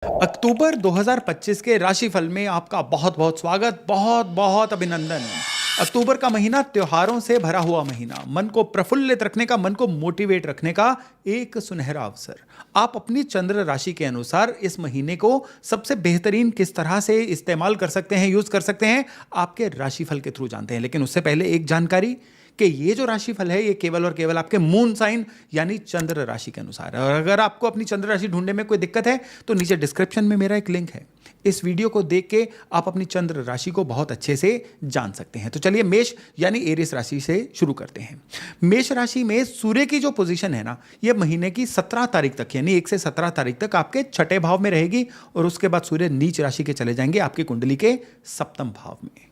अक्टूबर 2025 के राशिफल में आपका बहुत बहुत स्वागत, बहुत बहुत अभिनंदन। अक्टूबर का महीना त्योहारों से भरा हुआ महीना, मन को प्रफुल्लित रखने का, मन को मोटिवेट रखने का एक सुनहरा अवसर। आप अपनी चंद्र राशि के अनुसार इस महीने को सबसे बेहतरीन किस तरह से इस्तेमाल कर सकते हैं, यूज कर सकते हैं, आपके राशिफल के थ्रू जानते हैं। लेकिन उससे पहले एक जानकारी कि ये जो राशिफल है ये केवल और केवल आपके मून साइन यानी चंद्र राशि के अनुसार है। और अगर आपको अपनी चंद्र राशि ढूंढने में कोई दिक्कत है तो नीचे डिस्क्रिप्शन में मेरा एक लिंक है, इस वीडियो को देख के आप अपनी चंद्र राशि को बहुत अच्छे से जान सकते हैं। तो चलिए मेष यानी एरिस राशि से शुरू करते हैं। मेष राशि में सूर्य की जो पोजीशन है ना, ये महीने की 17 तारीख तक यानी 1 से 17 तारीख तक आपके छठे भाव में रहेगी और उसके बाद सूर्य नीच राशि के चले जाएंगे आपकी कुंडली के सप्तम भाव में।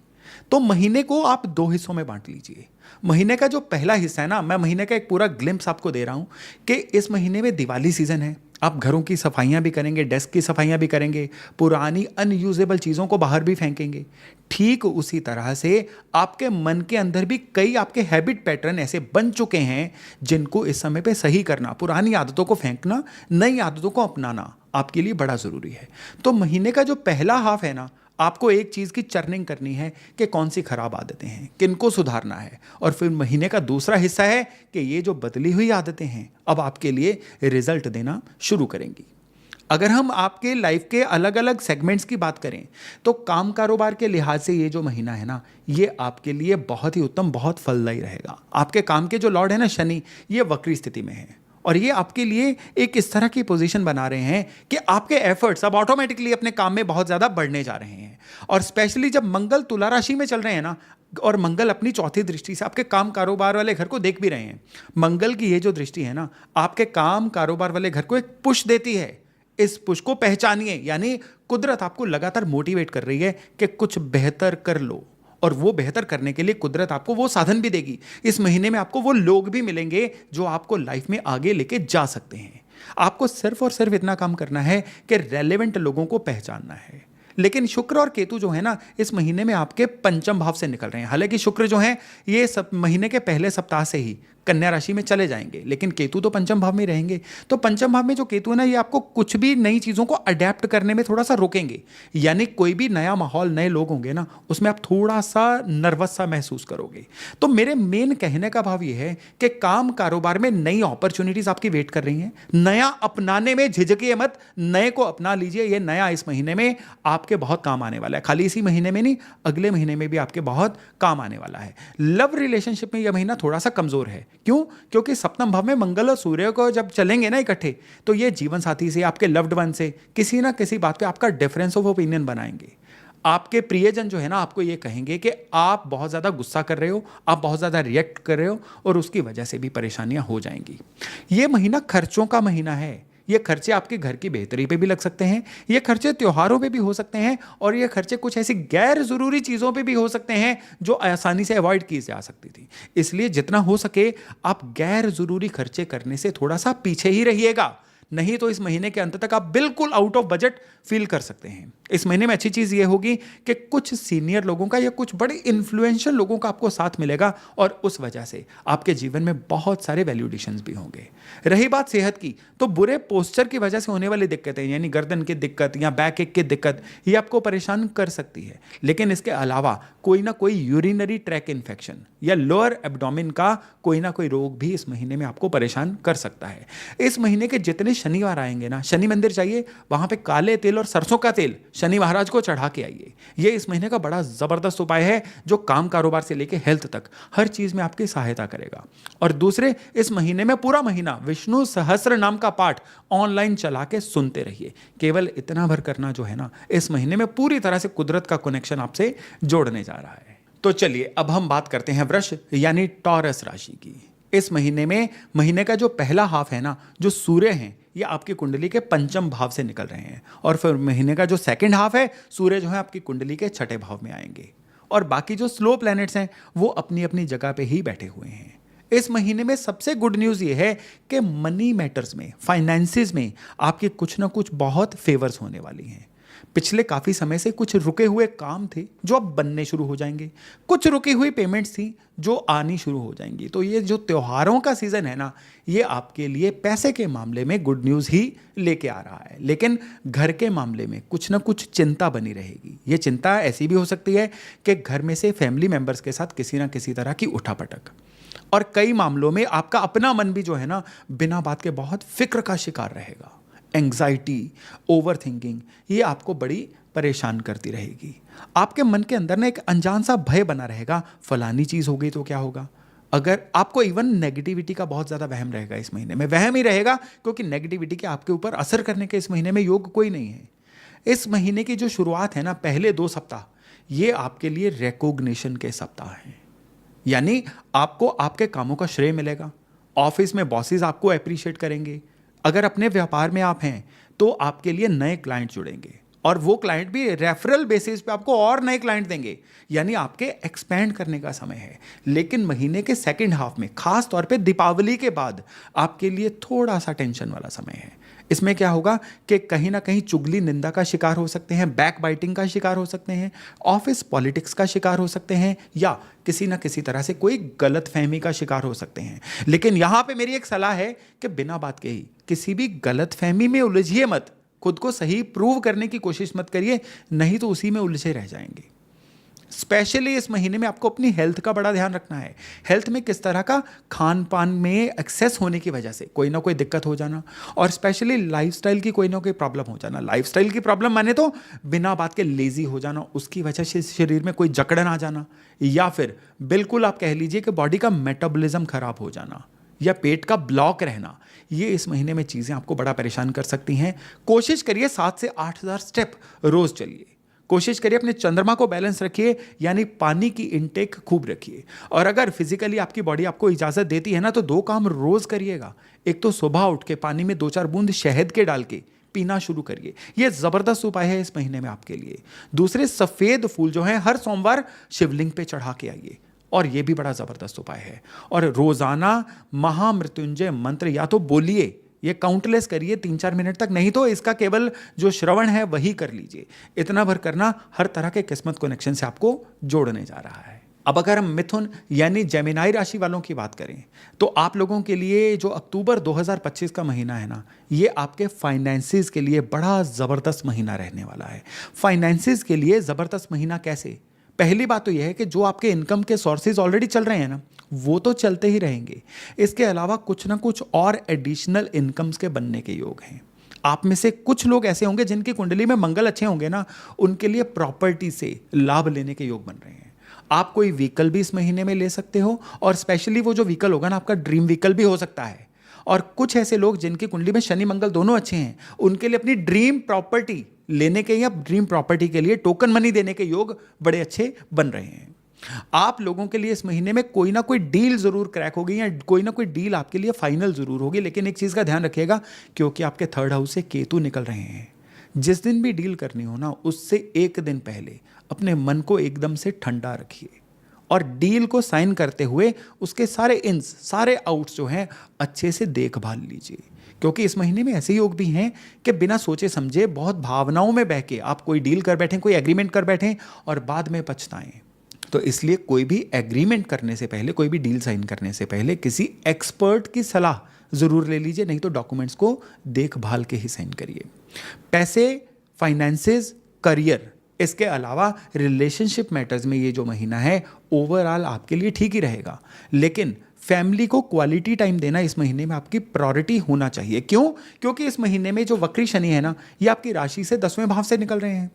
तो महीने को आप दो हिस्सों में बांट लीजिए। महीने का जो पहला हिस्सा है ना, मैं महीने का एक पूरा ग्लिम्स आपको दे रहा हूं कि इस महीने में दिवाली सीजन है। आप घरों की सफाइयां भी करेंगे, डेस्क की सफाइयां भी करेंगे, पुरानी अनयूजेबल चीज़ों को बाहर भी फेंकेंगे। ठीक उसी तरह से आपके मन के अंदर भी कई आपके हैबिट पैटर्न ऐसे बन चुके हैं जिनको इस समय पे सही करना, पुरानी आदतों को फेंकना, नई आदतों को अपनाना आपके लिए बड़ा ज़रूरी है। तो महीने का जो पहला हाफ है ना, आपको एक चीज़ की चर्निंग करनी है कि कौन सी खराब आदतें हैं, किनको सुधारना है। और फिर महीने का दूसरा हिस्सा है कि ये जो बदली हुई आदतें हैं अब आपके लिए रिजल्ट देना शुरू करेंगी। अगर हम आपके लाइफ के अलग अलग सेगमेंट्स की बात करें तो काम कारोबार के लिहाज से ये जो महीना है ना, ये आपके लिए बहुत ही उत्तम, बहुत फलदायी रहेगा। आपके काम के जो लॉर्ड है ना शनि, ये वक्री स्थिति में है और ये आपके लिए एक इस तरह की पोजीशन बना रहे हैं कि आपके एफर्ट्स अब ऑटोमेटिकली अपने काम में बहुत ज़्यादा बढ़ने जा रहे हैं। और स्पेशली जब मंगल तुला राशि में चल रहे हैं ना, और मंगल अपनी चौथी दृष्टि से आपके काम कारोबार वाले घर को देख भी रहे हैं। मंगल की ये जो दृष्टि है ना, आपके काम कारोबार वाले घर को एक पुश देती है। इस पुश को पहचानिए, यानी कुदरत आपको लगातार मोटिवेट कर रही है कि कुछ बेहतर कर लो। और वो बेहतर करने के लिए कुदरत आपको वो साधन भी देगी। इस महीने में आपको वो लोग भी मिलेंगे जो आपको लाइफ में आगे लेके जा सकते हैं। आपको सिर्फ और सिर्फ इतना काम करना है कि रेलेवेंट लोगों को पहचानना है। लेकिन शुक्र और केतु जो है ना, इस महीने में आपके पंचम भाव से निकल रहे हैं। हालांकि शुक्र जो है ये सब महीने के पहले सप्ताह से ही कन्या राशि में चले जाएंगे, लेकिन केतु तो पंचम भाव में रहेंगे। तो पंचम भाव में जो केतु है ना, ये आपको कुछ भी नई चीज़ों को अडेप्ट करने में थोड़ा सा रोकेंगे। यानी कोई भी नया माहौल, नए लोग होंगे ना, उसमें आप थोड़ा सा नर्वस सा महसूस करोगे। तो मेरे मेन कहने का भाव ये है कि काम कारोबार में नई अपॉर्चुनिटीज आपकी वेट कर रही हैं। नया अपनाने में झिझकिए मत, नए को अपना लीजिए। ये नया इस महीने में आपके बहुत काम आने वाला है। खाली इसी महीने में नहीं, अगले महीने में भी आपके बहुत काम आने वाला है। लव रिलेशनशिप में यह महीना थोड़ा सा कमजोर है। क्यों? क्योंकि सप्तम भाव में मंगल और सूर्य को जब चलेंगे ना इकट्ठे, तो ये जीवन साथी से, आपके लव्ड वन से किसी ना किसी बात पे आपका डिफरेंस ऑफ ओपिनियन बनाएंगे। आपके प्रियजन जो है ना, आपको ये कहेंगे कि आप बहुत ज़्यादा गुस्सा कर रहे हो, आप बहुत ज़्यादा रिएक्ट कर रहे हो और उसकी वजह से भी परेशानियां हो जाएंगी। ये महीना खर्चों का महीना है। ये खर्चे आपके घर की बेहतरी पे भी लग सकते हैं, ये खर्चे त्योहारों पे भी हो सकते हैं और ये खर्चे कुछ ऐसी गैर जरूरी चीज़ों पे भी हो सकते हैं जो आसानी से अवॉइड की जा सकती थी। इसलिए जितना हो सके आप गैर जरूरी खर्चे करने से थोड़ा सा पीछे ही रहिएगा, नहीं तो इस महीने के अंत तक आप बिल्कुल आउट ऑफ बजट फील कर सकते हैं। इस महीने में अच्छी चीज़ ये होगी कि कुछ सीनियर लोगों का या कुछ बड़े इन्फ्लुएंशियल लोगों का आपको साथ मिलेगा और उस वजह से आपके जीवन में बहुत सारे वैल्यूडेशंस भी होंगे। रही बात सेहत की, तो बुरे पोस्चर की वजह से होने वाली दिक्कतें यानी गर्दन की दिक्कत या बैक एक की दिक्कत, ये आपको परेशान कर सकती है। लेकिन इसके अलावा कोई ना कोई यूरिनरी ट्रैक इन्फेक्शन या लोअर एब्डोमेन का कोई ना कोई रोग भी इस महीने में आपको परेशान कर सकता है। इस महीने के जितने शनिवार आएंगे ना, शनि मंदिर जाइए, वहां पे काले तेल और सरसों का तेल शनि महाराज को चढ़ा के आइए। ये इस महीने का बड़ा जबरदस्त उपाय है जो काम कारोबार से लेके हेल्थ तक हर चीज में आपकी सहायता करेगा। और दूसरे, इस महीने में पूरा महीना विष्णु सहस्त्र नाम का पाठ ऑनलाइन चला के सुनते रहिए। केवल इतना भर करना जो है ना, इस महीने में पूरी तरह से कुदरत का कनेक्शन आपसे जोड़ने जा रहा है। तो चलिए अब हम बात करते हैं वृष यानी टॉरस राशि की। इस महीने में महीने का जो पहला हाफ है ना, जो सूर्य हैं ये आपकी कुंडली के पंचम भाव से निकल रहे हैं और फिर महीने का जो सेकंड हाफ है, सूर्य जो है आपकी कुंडली के छठे भाव में आएंगे और बाकी जो स्लो प्लैनेट्स हैं वो अपनी अपनी जगह पे ही बैठे हुए हैं। इस महीने में सबसे गुड न्यूज़ ये है कि मनी मैटर्स में, फाइनेंसिस में आपके कुछ ना कुछ बहुत फेवर्स होने वाली हैं। पिछले काफ़ी समय से कुछ रुके हुए काम थे जो अब बनने शुरू हो जाएंगे, कुछ रुकी हुई पेमेंट्स थी जो आनी शुरू हो जाएंगी। तो ये जो त्योहारों का सीज़न है ना, ये आपके लिए पैसे के मामले में गुड न्यूज़ ही लेके आ रहा है। लेकिन घर के मामले में कुछ ना कुछ चिंता बनी रहेगी। ये चिंता ऐसी भी हो सकती है कि घर में से फैमिली मेम्बर्स के साथ किसी ना किसी तरह की उठापटक, और कई मामलों में आपका अपना मन भी जो है ना, बिना बात के बहुत फिक्र का शिकार रहेगा। एंग्जाइटी, ओवर थिंकिंग, ये आपको बड़ी परेशान करती रहेगी। आपके मन के अंदर ना एक अनजान सा भय बना रहेगा, फलानी चीज़ हो गई तो क्या होगा। अगर आपको इवन नेगेटिविटी का बहुत ज़्यादा वहम रहेगा इस महीने में, वहम ही रहेगा, क्योंकि नेगेटिविटी के आपके ऊपर असर करने के इस महीने में योग कोई नहीं है। इस महीने की जो शुरुआत है ना, पहले 2 सप्ताह ये आपके लिए रिकॉग्निशन के सप्ताह हैं। यानी आपको आपके कामों का श्रेय मिलेगा। ऑफिस में बॉसेस आपको अप्रिशिएट करेंगे। अगर अपने व्यापार में आप हैं तो आपके लिए नए क्लाइंट जुड़ेंगे, और वो क्लाइंट भी रेफरल बेसिस पे आपको और नए क्लाइंट देंगे। यानी आपके एक्सपैंड करने का समय है। लेकिन महीने के सेकंड हाफ में, खास तौर पे दीपावली के बाद, आपके लिए थोड़ा सा टेंशन वाला समय है। इसमें क्या होगा कि कहीं ना कहीं चुगली निंदा का शिकार हो सकते हैं, बैक बाइटिंग का शिकार हो सकते हैं, ऑफिस पॉलिटिक्स का शिकार हो सकते हैं, या किसी ना किसी तरह से कोई गलत फहमी का शिकार हो सकते हैं। लेकिन यहां पे मेरी एक सलाह है कि बिना बात के ही किसी भी गलत फहमी में उलझिए मत। खुद को सही प्रूव करने की कोशिश मत करिए, नहीं तो उसी में उलझे रह जाएंगे। स्पेशली इस महीने में आपको अपनी हेल्थ का बड़ा ध्यान रखना है। हेल्थ में किस तरह का खान पान में एक्सेस होने की वजह से कोई ना कोई दिक्कत हो जाना, और स्पेशली लाइफस्टाइल की कोई ना कोई प्रॉब्लम हो जाना। लाइफस्टाइल की प्रॉब्लम माने तो बिना बात के लेजी हो जाना, उसकी वजह से शरीर में कोई जकड़न आ जाना, या फिर बिल्कुल आप कह लीजिए कि बॉडी का मेटाबॉलिज्म खराब हो जाना, या पेट का ब्लॉक रहना। ये इस महीने में चीज़ें आपको बड़ा परेशान कर सकती हैं। कोशिश करिए 7 से 8,000 स्टेप रोज चलिए। कोशिश करिए अपने चंद्रमा को बैलेंस रखिए, यानी पानी की इनटेक खूब रखिए। और अगर फिजिकली आपकी बॉडी आपको इजाज़त देती है ना, तो 2 काम रोज करिएगा। एक तो सुबह उठ के पानी में 2-4 बूंद शहद के डाल के पीना शुरू करिए। यह ज़बरदस्त उपाय है इस महीने में आपके लिए। दूसरे, सफ़ेद फूल जो है हर सोमवार शिवलिंग पे चढ़ा के आइए, और यह भी बड़ा ज़बरदस्त उपाय है। और रोज़ाना महामृत्युंजय मंत्र या तो बोलिए, ये काउंटलेस करिए 3-4 मिनट तक, नहीं तो इसका केवल जो श्रवण है वही कर लीजिए। इतना भर करना हर तरह के किस्मत कनेक्शन से आपको जोड़ने जा रहा है। अब अगर हम मिथुन यानी जेमिनाई राशि वालों की बात करें, तो आप लोगों के लिए जो अक्टूबर 2025 का महीना है ना, ये आपके फाइनेंसिस के लिए बड़ा ज़बरदस्त महीना रहने वाला है। फाइनेंसिस के लिए ज़बरदस्त महीना कैसे? पहली बात तो यह है कि जो आपके इनकम के सोर्सेज ऑलरेडी चल रहे हैं ना, वो तो चलते ही रहेंगे। इसके अलावा कुछ ना कुछ और एडिशनल इनकम्स के बनने के योग हैं। आप में से कुछ लोग ऐसे होंगे जिनकी कुंडली में मंगल अच्छे होंगे ना, उनके लिए प्रॉपर्टी से लाभ लेने के योग बन रहे हैं। आप कोई व्हीकल भी इस महीने में ले सकते हो, और स्पेशली वो जो व्हीकल होगा ना, आपका ड्रीम व्हीकल भी हो सकता है। और कुछ ऐसे लोग जिनकी कुंडली में शनि मंगल दोनों अच्छे हैं, उनके लिए अपनी ड्रीम प्रॉपर्टी लेने के या ड्रीम प्रॉपर्टी के लिए टोकन मनी देने के योग बड़े अच्छे बन रहे हैं। आप लोगों के लिए इस महीने में कोई ना कोई डील जरूर क्रैक होगी, या कोई ना कोई डील आपके लिए फाइनल जरूर होगी। लेकिन एक चीज का ध्यान रखिएगा, क्योंकि आपके 3rd हाउस से केतु निकल रहे हैं। जिस दिन भी डील करनी हो ना, उससे एक दिन पहले अपने मन को एकदम से ठंडा रखिए, और डील को साइन करते हुए उसके सारे इन्स सारे आउट्स जो हैं अच्छे से देखभाल लीजिए। क्योंकि इस महीने में ऐसे योग भी हैं कि बिना सोचे समझे बहुत भावनाओं में बह के आप कोई डील कर बैठें, कोई एग्रीमेंट कर बैठें, और बाद में पछताएं। तो इसलिए कोई भी एग्रीमेंट करने से पहले, कोई भी डील साइन करने से पहले किसी एक्सपर्ट की सलाह ज़रूर ले लीजिए, नहीं तो डॉक्यूमेंट्स को देखभाल के ही साइन करिए। पैसे, फाइनेंसेस, करियर, इसके अलावा रिलेशनशिप मैटर्स में ये जो महीना है ओवरऑल आपके लिए ठीक ही रहेगा। लेकिन फैमिली को क्वालिटी टाइम देना इस महीने में आपकी प्रायोरिटी होना चाहिए। क्यों? क्योंकि इस महीने में जो वक्री शनि है ना, ये आपकी राशि से 10वें भाव से निकल रहे हैं।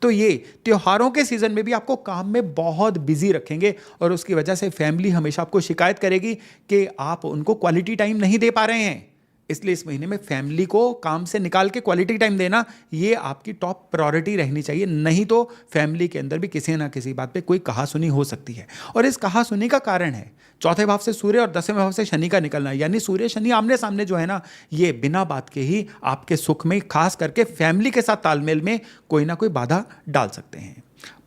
तो ये त्योहारों के सीजन में भी आपको काम में बहुत बिजी रखेंगे, और उसकी वजह से फैमिली हमेशा आपको शिकायत करेगी कि आप उनको क्वालिटी टाइम नहीं दे पा रहे हैं। इसलिए इस महीने में फैमिली को काम से निकाल के क्वालिटी टाइम देना, ये आपकी टॉप प्रायोरिटी रहनी चाहिए। नहीं तो फैमिली के अंदर भी किसी ना किसी बात पे कोई कहासुनी हो सकती है, और इस कहासुनी का कारण है 4थे भाव से सूर्य और 10वें भाव से शनि का निकलना। यानी सूर्य शनि आमने सामने जो है ना, ये बिना बात के ही आपके सुख में, खास करके फैमिली के साथ तालमेल में कोई ना कोई बाधा डाल सकते हैं।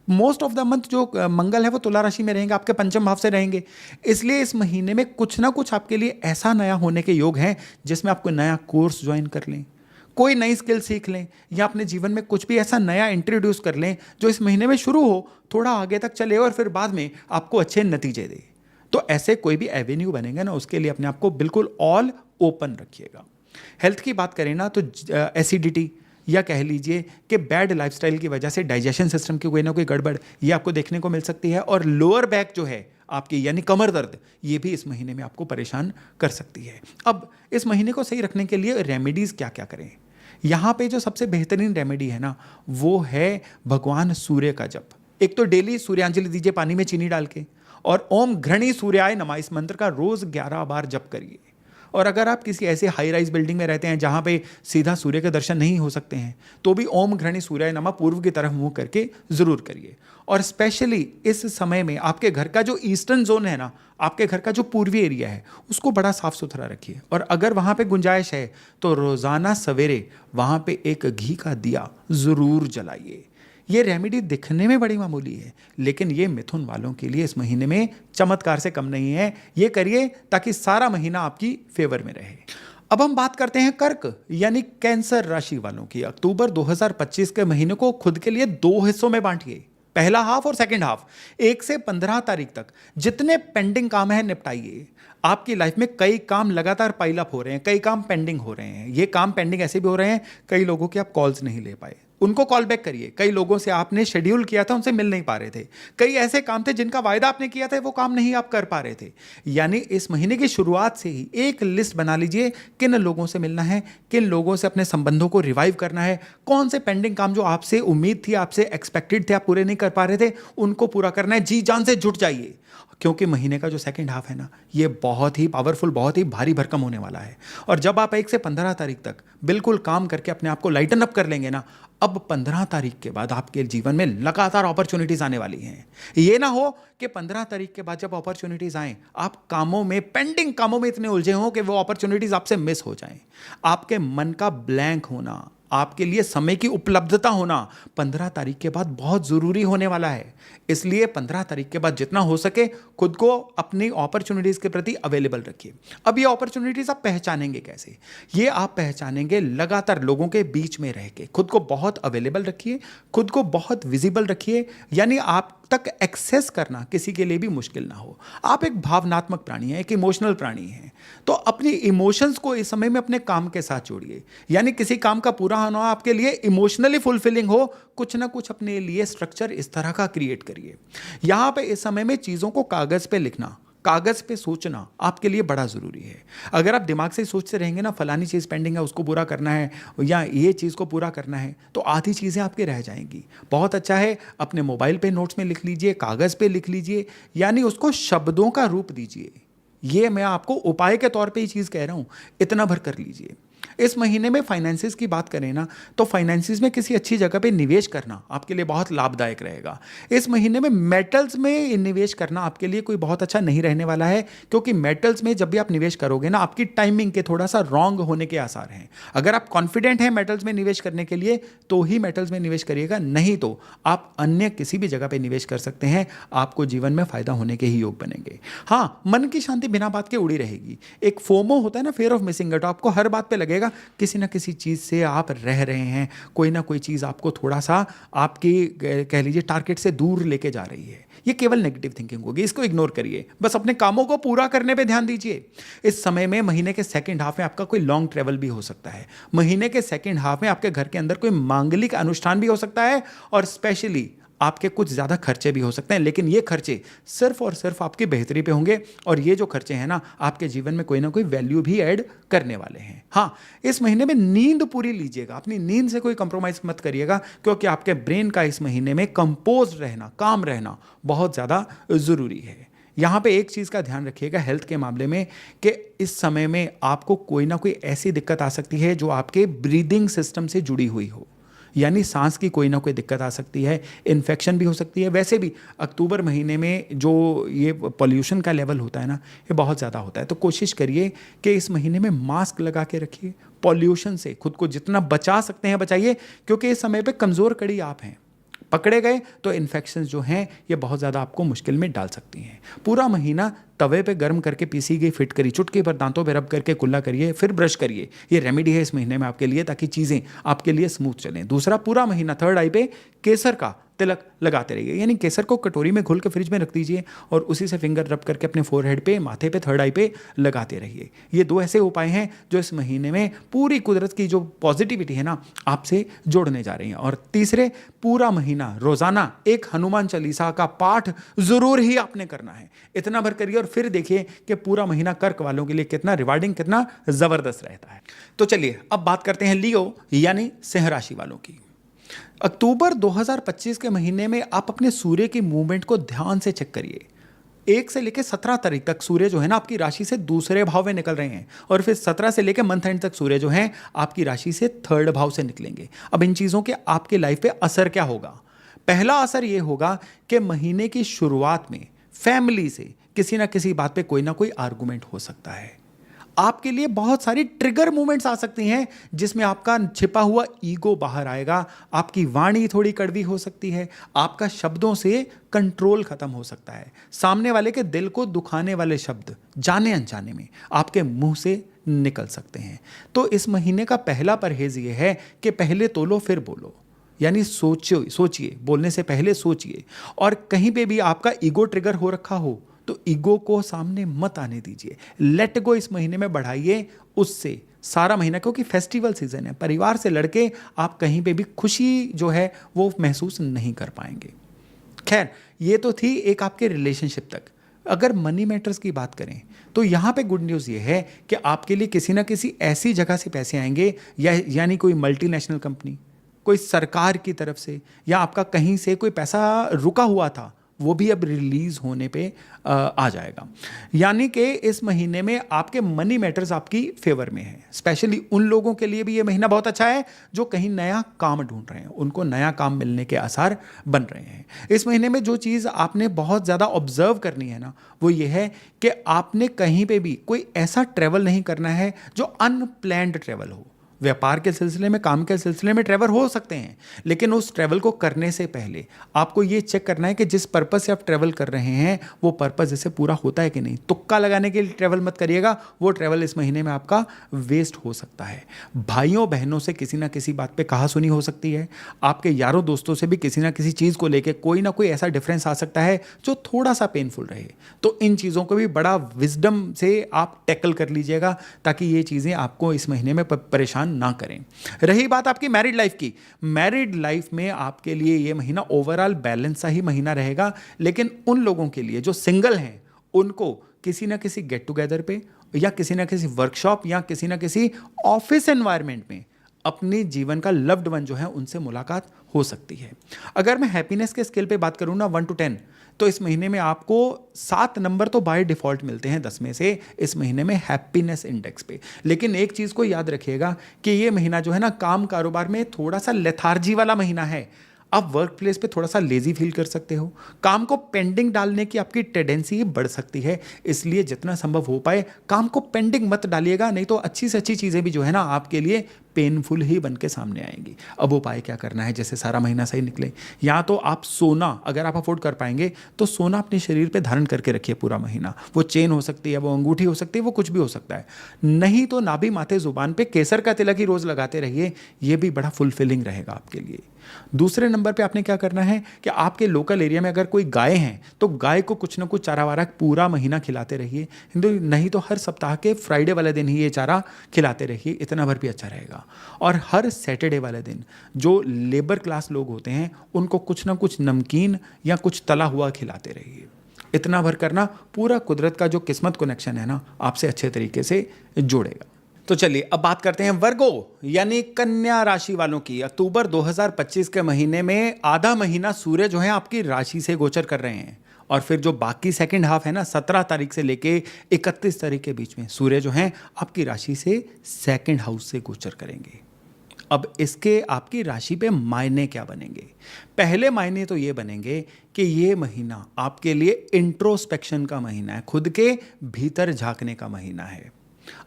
मोस्ट ऑफ द मंथ जो मंगल है वो तुला राशि में रहेंगे, आपके 5वें भाव से रहेंगे। इसलिए इस महीने में कुछ ना कुछ आपके लिए ऐसा नया होने के योग हैं जिसमें आपको नया कोर्स ज्वाइन कर लें, कोई नई स्किल सीख लें या अपने जीवन में कुछ भी ऐसा नया इंट्रोड्यूस कर लें जो इस महीने में शुरू हो, थोड़ा आगे तक चले और फिर बाद में आपको अच्छे नतीजे दे। तो ऐसे कोई भी एवेन्यू बनेगा ना, उसके लिए अपने आप को बिल्कुल ऑल ओपन रखिएगा। हेल्थ की बात करें ना तो एसिडिटी या कह लीजिए कि बैड लाइफस्टाइल की वजह से डाइजेशन सिस्टम की कोई ना कोई गड़बड़ ये आपको देखने को मिल सकती है। और लोअर बैक जो है आपकी यानी कमर दर्द, ये भी इस महीने में आपको परेशान कर सकती है। अब इस महीने को सही रखने के लिए रेमेडीज़ क्या क्या करें? यहाँ पे जो सबसे बेहतरीन रेमेडी है ना, वो है भगवान सूर्य का जप। एक तो डेली सूर्यांजलि दीजिए पानी में चीनी डाल के, और ओम घृणी सूर्याय नमः इस मंत्र का रोज 11 बार जप करिए। और अगर आप किसी ऐसे हाई राइज बिल्डिंग में रहते हैं जहां पे सीधा सूर्य के दर्शन नहीं हो सकते हैं, तो भी ओम घृणी सूर्याय नमः पूर्व की तरफ मुंह करके जरूर करिए। और स्पेशली इस समय में आपके घर का जो ईस्टर्न जोन है ना, आपके घर का जो पूर्वी एरिया है, उसको बड़ा साफ सुथरा रखिए। और अगर वहां पे गुंजाइश है तो रोजाना सवेरे वहां पे एक घी का दिया जरूर जलाइए। ये रेमेडी दिखने में बड़ी मामूली है, लेकिन ये मिथुन वालों के लिए इस महीने में चमत्कार से कम नहीं है। ये करिए ताकि सारा महीना आपकी फेवर में रहे। अब हम बात करते हैं कर्क यानी कैंसर राशि वालों की। अक्टूबर 2025 के महीने को खुद के लिए 2 हिस्सों में बांटिए, पहला हाफ और सेकंड हाफ। 1 से 15 तारीख तक जितने पेंडिंग काम है निपटाइए। आपकी लाइफ में कई काम लगातार पाइल अप हो रहे हैं, कई काम पेंडिंग हो रहे हैं। ये काम पेंडिंग ऐसे भी हो रहे हैं, कई लोगों के आप कॉल्स नहीं ले पाए, उनको कॉल बैक करिए। कई लोगों से आपने शेड्यूल किया था, उनसे मिल नहीं पा रहे थे। कई ऐसे काम थे जिनका वायदा आपने किया था, वो काम नहीं आप कर पा रहे थे। यानी इस महीने की शुरुआत से ही एक लिस्ट बना लीजिए, किन लोगों से मिलना है, किन लोगों से अपने संबंधों को रिवाइव करना है, कौन से पेंडिंग काम जो आपसे उम्मीद थी, आपसे एक्सपेक्टेड थे, आप पूरे नहीं कर पा रहे थे, उनको पूरा करना है। जी जान से जुट जाइए, क्योंकि महीने का जो सेकंड हाफ है ना, ये बहुत ही पावरफुल, बहुत ही भारी भरकम होने वाला है। और जब आप 1 से 15 तारीख तक बिल्कुल काम करके अपने आप को लाइटन अप कर लेंगे ना, अब 15 तारीख के बाद आपके जीवन में लगातार अपॉर्चुनिटीज आने वाली हैं। ये ना हो कि 15 तारीख के बाद जब अपॉर्चुनिटीज आए, आप कामों में, पेंडिंग कामों में इतने उलझे हो कि वो अपॉर्चुनिटीज आपसे मिस हो जाएं। आपके मन का ब्लैंक होना, आपके लिए समय की उपलब्धता होना 15 तारीख के बाद बहुत जरूरी होने वाला है। इसलिए 15 तारीख के बाद जितना हो सके खुद को अपनी अपॉर्चुनिटीज के प्रति अवेलेबल रखिए। अब ये अपॉर्चुनिटीज आप पहचानेंगे कैसे? ये आप पहचानेंगे लगातार लोगों के बीच में रह के। खुद को बहुत अवेलेबल रखिए, खुद को बहुत विजिबल रखिए, यानी आप तक एक्सेस करना किसी के लिए भी मुश्किल ना हो। आप एक भावनात्मक प्राणी हैं, एक इमोशनल प्राणी हैं, तो अपनी इमोशंस को इस समय में अपने काम के साथ जोड़िए। यानी किसी काम का पूरा होना आपके लिए इमोशनली फुलफिलिंग हो, कुछ ना कुछ अपने लिए स्ट्रक्चर इस तरह का क्रिएट करिए। यहां पे इस समय में चीजों को कागज पे लिखना, कागज पे सोचना आपके लिए बड़ा जरूरी है। अगर आप दिमाग से सोचते रहेंगे ना, फलानी चीज पेंडिंग है, उसको पूरा करना है, या ये चीज को पूरा करना है, तो आधी चीजें आपके रह जाएंगी। बहुत अच्छा है अपने मोबाइल पे नोट्स में लिख लीजिए, कागज पे लिख लीजिए, यानी उसको शब्दों का रूप दीजिए। ये मैं आपको उपाय के तौर पे ही चीज कह रहा हूं, इतना भर कर लीजिए। इस महीने में फाइनेंसिस की बात करें ना, तो फाइनेंसिस में किसी अच्छी जगह पे निवेश करना आपके लिए बहुत लाभदायक रहेगा। इस महीने में मेटल्स में निवेश करना आपके लिए कोई बहुत अच्छा नहीं रहने वाला है, क्योंकि मेटल्स में जब भी आप निवेश करोगे ना, आपकी टाइमिंग के थोड़ा सा रॉन्ग होने के आसार हैं। अगर आप कॉन्फिडेंट हैं मेटल्स में निवेश करने के लिए, तो ही मेटल्स में निवेश करिएगा, नहीं तो आप अन्य किसी भी जगह पर निवेश कर सकते हैं। आपको जीवन में फायदा होने के ही योग बनेंगे। हाँ, मन की शांति बिना बात के उड़ी रहेगी। एक फोमो होता है ना, फियर ऑफ मिसिंग आउट, आपको हर बात पे लगेगा किसी ना किसी चीज से आप रह रहे हैं, कोई ना कोई चीज आपको थोड़ा सा आपकी कह लीजिए टारगेट से दूर लेके जा रही है। ये केवल नेगेटिव थिंकिंग होगी, इसको इग्नोर करिए, बस अपने कामों को पूरा करने पे ध्यान दीजिए। इस समय में महीने के सेकंड हाफ में आपका कोई लॉन्ग ट्रेवल भी हो सकता है। महीने के सेकंड हाफ में आपके घर के अंदर कोई मांगलिक अनुष्ठान भी हो सकता है, और स्पेशली आपके कुछ ज़्यादा खर्चे भी हो सकते हैं, लेकिन ये खर्चे सिर्फ और सिर्फ आपकी बेहतरी पे होंगे। और ये जो खर्चे हैं ना, आपके जीवन में कोई ना कोई वैल्यू भी ऐड करने वाले हैं। हाँ, इस महीने में नींद पूरी लीजिएगा, अपनी नींद से कोई कंप्रोमाइज मत करिएगा, क्योंकि आपके ब्रेन का इस महीने में कंपोज रहना, काम रहना बहुत ज़्यादा ज़रूरी है। यहाँ पे एक चीज़ का ध्यान रखिएगा हेल्थ के मामले में, कि इस समय में आपको कोई ना कोई ऐसी दिक्कत आ सकती है जो आपके ब्रीदिंग सिस्टम से जुड़ी हुई हो, यानी सांस की कोई ना कोई दिक्कत आ सकती है, इन्फेक्शन भी हो सकती है। वैसे भी अक्टूबर महीने में जो ये पॉल्यूशन का लेवल होता है ना, ये बहुत ज़्यादा होता है। तो कोशिश करिए कि इस महीने में मास्क लगा के रखिए, पॉल्यूशन से खुद को जितना बचा सकते हैं बचाइए, क्योंकि इस समय पे कमज़ोर कड़ी आप हैं। पकड़े गए तो इन्फेक्शन जो हैं ये बहुत ज़्यादा आपको मुश्किल में डाल सकती हैं। पूरा महीना तवे पे गर्म करके पीसी गई फिटकरी चुटकी पर दांतों पे रब करके कुल्ला करिए, फिर ब्रश करिए। ये रेमेडी है इस महीने में आपके लिए, ताकि चीज़ें आपके लिए स्मूथ चलें। दूसरा, पूरा महीना थर्ड आई पे केसर का तिलक लगाते रहिए, यानी केसर को कटोरी में घोल के फ्रिज में रख दीजिए और उसी से फिंगर रब करके अपने फोरहेड पे, माथे पे, थर्ड आई पे लगाते रहिए। ये 2 ऐसे उपाय हैं जो इस महीने में पूरी कुदरत की जो पॉजिटिविटी है ना आपसे जोड़ने जा रही हैं। और तीसरे, पूरा महीना रोजाना एक हनुमान चालीसा का पाठ जरूर ही आपने करना है। इतना भर करिए और फिर देखिए कि पूरा महीना कर्क वालों के लिए कितना रिवार्डिंग, कितना जबरदस्त रहता है। तो चलिए अब बात करते हैं लियो यानी सिंह राशि वालों की। अक्टूबर 2025 के महीने में आप अपने सूर्य की मूवमेंट को ध्यान से चेक करिए। 1 से लेकर 17 तारीख तक सूर्य जो है ना आपकी राशि से दूसरे भाव में निकल रहे हैं, और फिर 17 से लेकर मंथ एंड तक सूर्य जो है आपकी राशि से थर्ड भाव से निकलेंगे। अब इन चीजों के आपके लाइफ पे असर क्या होगा? पहला असर यह होगा कि महीने की शुरुआत में फैमिली से किसी ना किसी बात पे कोई ना कोई आर्गुमेंट हो सकता है। आपके लिए बहुत सारी ट्रिगर मूवमेंट्स आ सकती हैं जिसमें आपका छिपा हुआ ईगो बाहर आएगा। आपकी वाणी थोड़ी कड़वी हो सकती है, आपका शब्दों से कंट्रोल खत्म हो सकता है। सामने वाले के दिल को दुखाने वाले शब्द जाने अनजाने में आपके मुंह से निकल सकते हैं। तो इस महीने का पहला परहेज ये है कि पहले तोलो फिर बोलो, यानी सोचिए, बोलने से पहले सोचिए। और कहीं पे भी आपका ईगो ट्रिगर हो रखा हो तो ईगो को सामने मत आने दीजिए। लेट गो इस महीने में बढ़ाइए उससे सारा महीना, क्योंकि फेस्टिवल सीजन है। परिवार से लड़के आप कहीं पे भी खुशी जो है वो महसूस नहीं कर पाएंगे। खैर, ये तो थी एक आपके रिलेशनशिप तक। अगर मनी मैटर्स की बात करें तो यहाँ पे गुड न्यूज़ ये है कि आपके लिए किसी ना किसी ऐसी जगह से पैसे आएंगे, यानी कोई मल्टीनेशनल कंपनी, कोई सरकार की तरफ से, या आपका कहीं से कोई पैसा रुका हुआ था वो भी अब रिलीज होने पे आ जाएगा। यानी कि इस महीने में आपके मनी मैटर्स आपकी फेवर में है। स्पेशली उन लोगों के लिए भी ये महीना बहुत अच्छा है जो कहीं नया काम ढूंढ रहे हैं, उनको नया काम मिलने के आसार बन रहे हैं। इस महीने में जो चीज़ आपने बहुत ज़्यादा ऑब्जर्व करनी है ना, वो ये है कि आपने कहीं पे भी कोई ऐसा ट्रैवल नहीं करना है जो अनप्लैन्ड ट्रैवल हो। व्यापार के सिलसिले में, काम के सिलसिले में ट्रैवल हो सकते हैं, लेकिन उस ट्रैवल को करने से पहले आपको ये चेक करना है कि जिस पर्पस से आप ट्रैवल कर रहे हैं वो पर्पस जैसे पूरा होता है कि नहीं। तुक्का लगाने के लिए ट्रैवल मत करिएगा, वो ट्रैवल इस महीने में आपका वेस्ट हो सकता है। भाइयों बहनों से किसी ना किसी बात पे कहासुनी हो सकती है। आपके यारों दोस्तों से भी किसी ना किसी चीज़ को लेकर कोई ना कोई ऐसा डिफरेंस आ सकता है जो थोड़ा सा पेनफुल रहे। तो इन चीज़ों को भी बड़ा विजडम से आप टैकल कर लीजिएगा ताकि ये चीज़ें आपको इस महीने में परेशान ना करें। रही बात आपकी मैरिड लाइफ की, मैरिड लाइफ में आपके लिए ये महीना ओवरऑल बैलेंस सा ही महीना रहेगा, लेकिन उन लोगों के लिए जो सिंगल हैं उनको किसी ना किसी गेट टुगेदर पे या किसी ना किसी वर्कशॉप या किसी ना किसी ऑफिस एनवायरनमेंट में अपने जीवन का लव्ड वन जो है उनसे मुलाकात हो सकती है। अगर मैं हैप्पीनेस के स्केल पे बात करूं ना 1 to 10, तो इस महीने में आपको 7 नंबर तो बाय डिफॉल्ट मिलते हैं 10 में से इस महीने में हैप्पीनेस इंडेक्स पे। लेकिन एक चीज़ को याद रखिएगा कि ये महीना जो है ना काम कारोबार में थोड़ा सा लेथार्जी वाला महीना है। आप वर्क प्लेस पे थोड़ा सा लेजी फील कर सकते हो, काम को पेंडिंग डालने की आपकी टेंडेंसी बढ़ सकती है। इसलिए जितना संभव हो पाए काम को पेंडिंग मत डालिएगा, नहीं तो अच्छी से अच्छी चीज़ें भी जो है ना आपके लिए पेनफुल ही बन के सामने आएंगी। अब उपाय क्या करना है जैसे सारा महीना सही निकले? या तो आप सोना, अगर आप अफोर्ड कर पाएंगे तो सोना अपने शरीर पे धारण करके रखिए पूरा महीना। वो चेन हो सकती है, वो अंगूठी हो सकती है, वो कुछ भी हो सकता है। नहीं तो नाभि माथे जुबान पे केसर का तिलक ही रोज लगाते रहिए, ये भी बड़ा फुलफिलिंग रहेगा आपके लिए। दूसरे नंबर पे आपने क्या करना है कि आपके लोकल एरिया में अगर कोई गाय हैं तो गाय को कुछ ना कुछ चारा वारा पूरा महीना खिलाते रहिए। नहीं तो हर सप्ताह के फ्राइडे वाले दिन ही ये चारा खिलाते रहिए, इतना भर भी अच्छा रहेगा। और हर सैटरडे वाले दिन जो लेबर क्लास लोग होते हैं उनको कुछ ना कुछ नमकीन या कुछ तला हुआ खिलाते रहिए। इतना भर करना पूरा कुदरत का जो किस्मत कनेक्शन है ना आपसे अच्छे तरीके से जोड़ेगा। तो चलिए अब बात करते हैं वर्गो यानी कन्या राशि वालों की। अक्टूबर 2025 के महीने में आधा महीना सूर्य जो है आपकी राशि से गोचर कर रहे हैं, और फिर जो बाकी सेकंड हाफ है ना 17 तारीख से लेके 31 तारीख के बीच में सूर्य जो है आपकी राशि से सेकंड हाउस से गोचर करेंगे। अब इसके आपकी राशि पे मायने क्या बनेंगे? पहले मायने तो ये बनेंगे कि ये महीना आपके लिए इंट्रोस्पेक्शन का महीना है, खुद के भीतर झांकने का महीना है।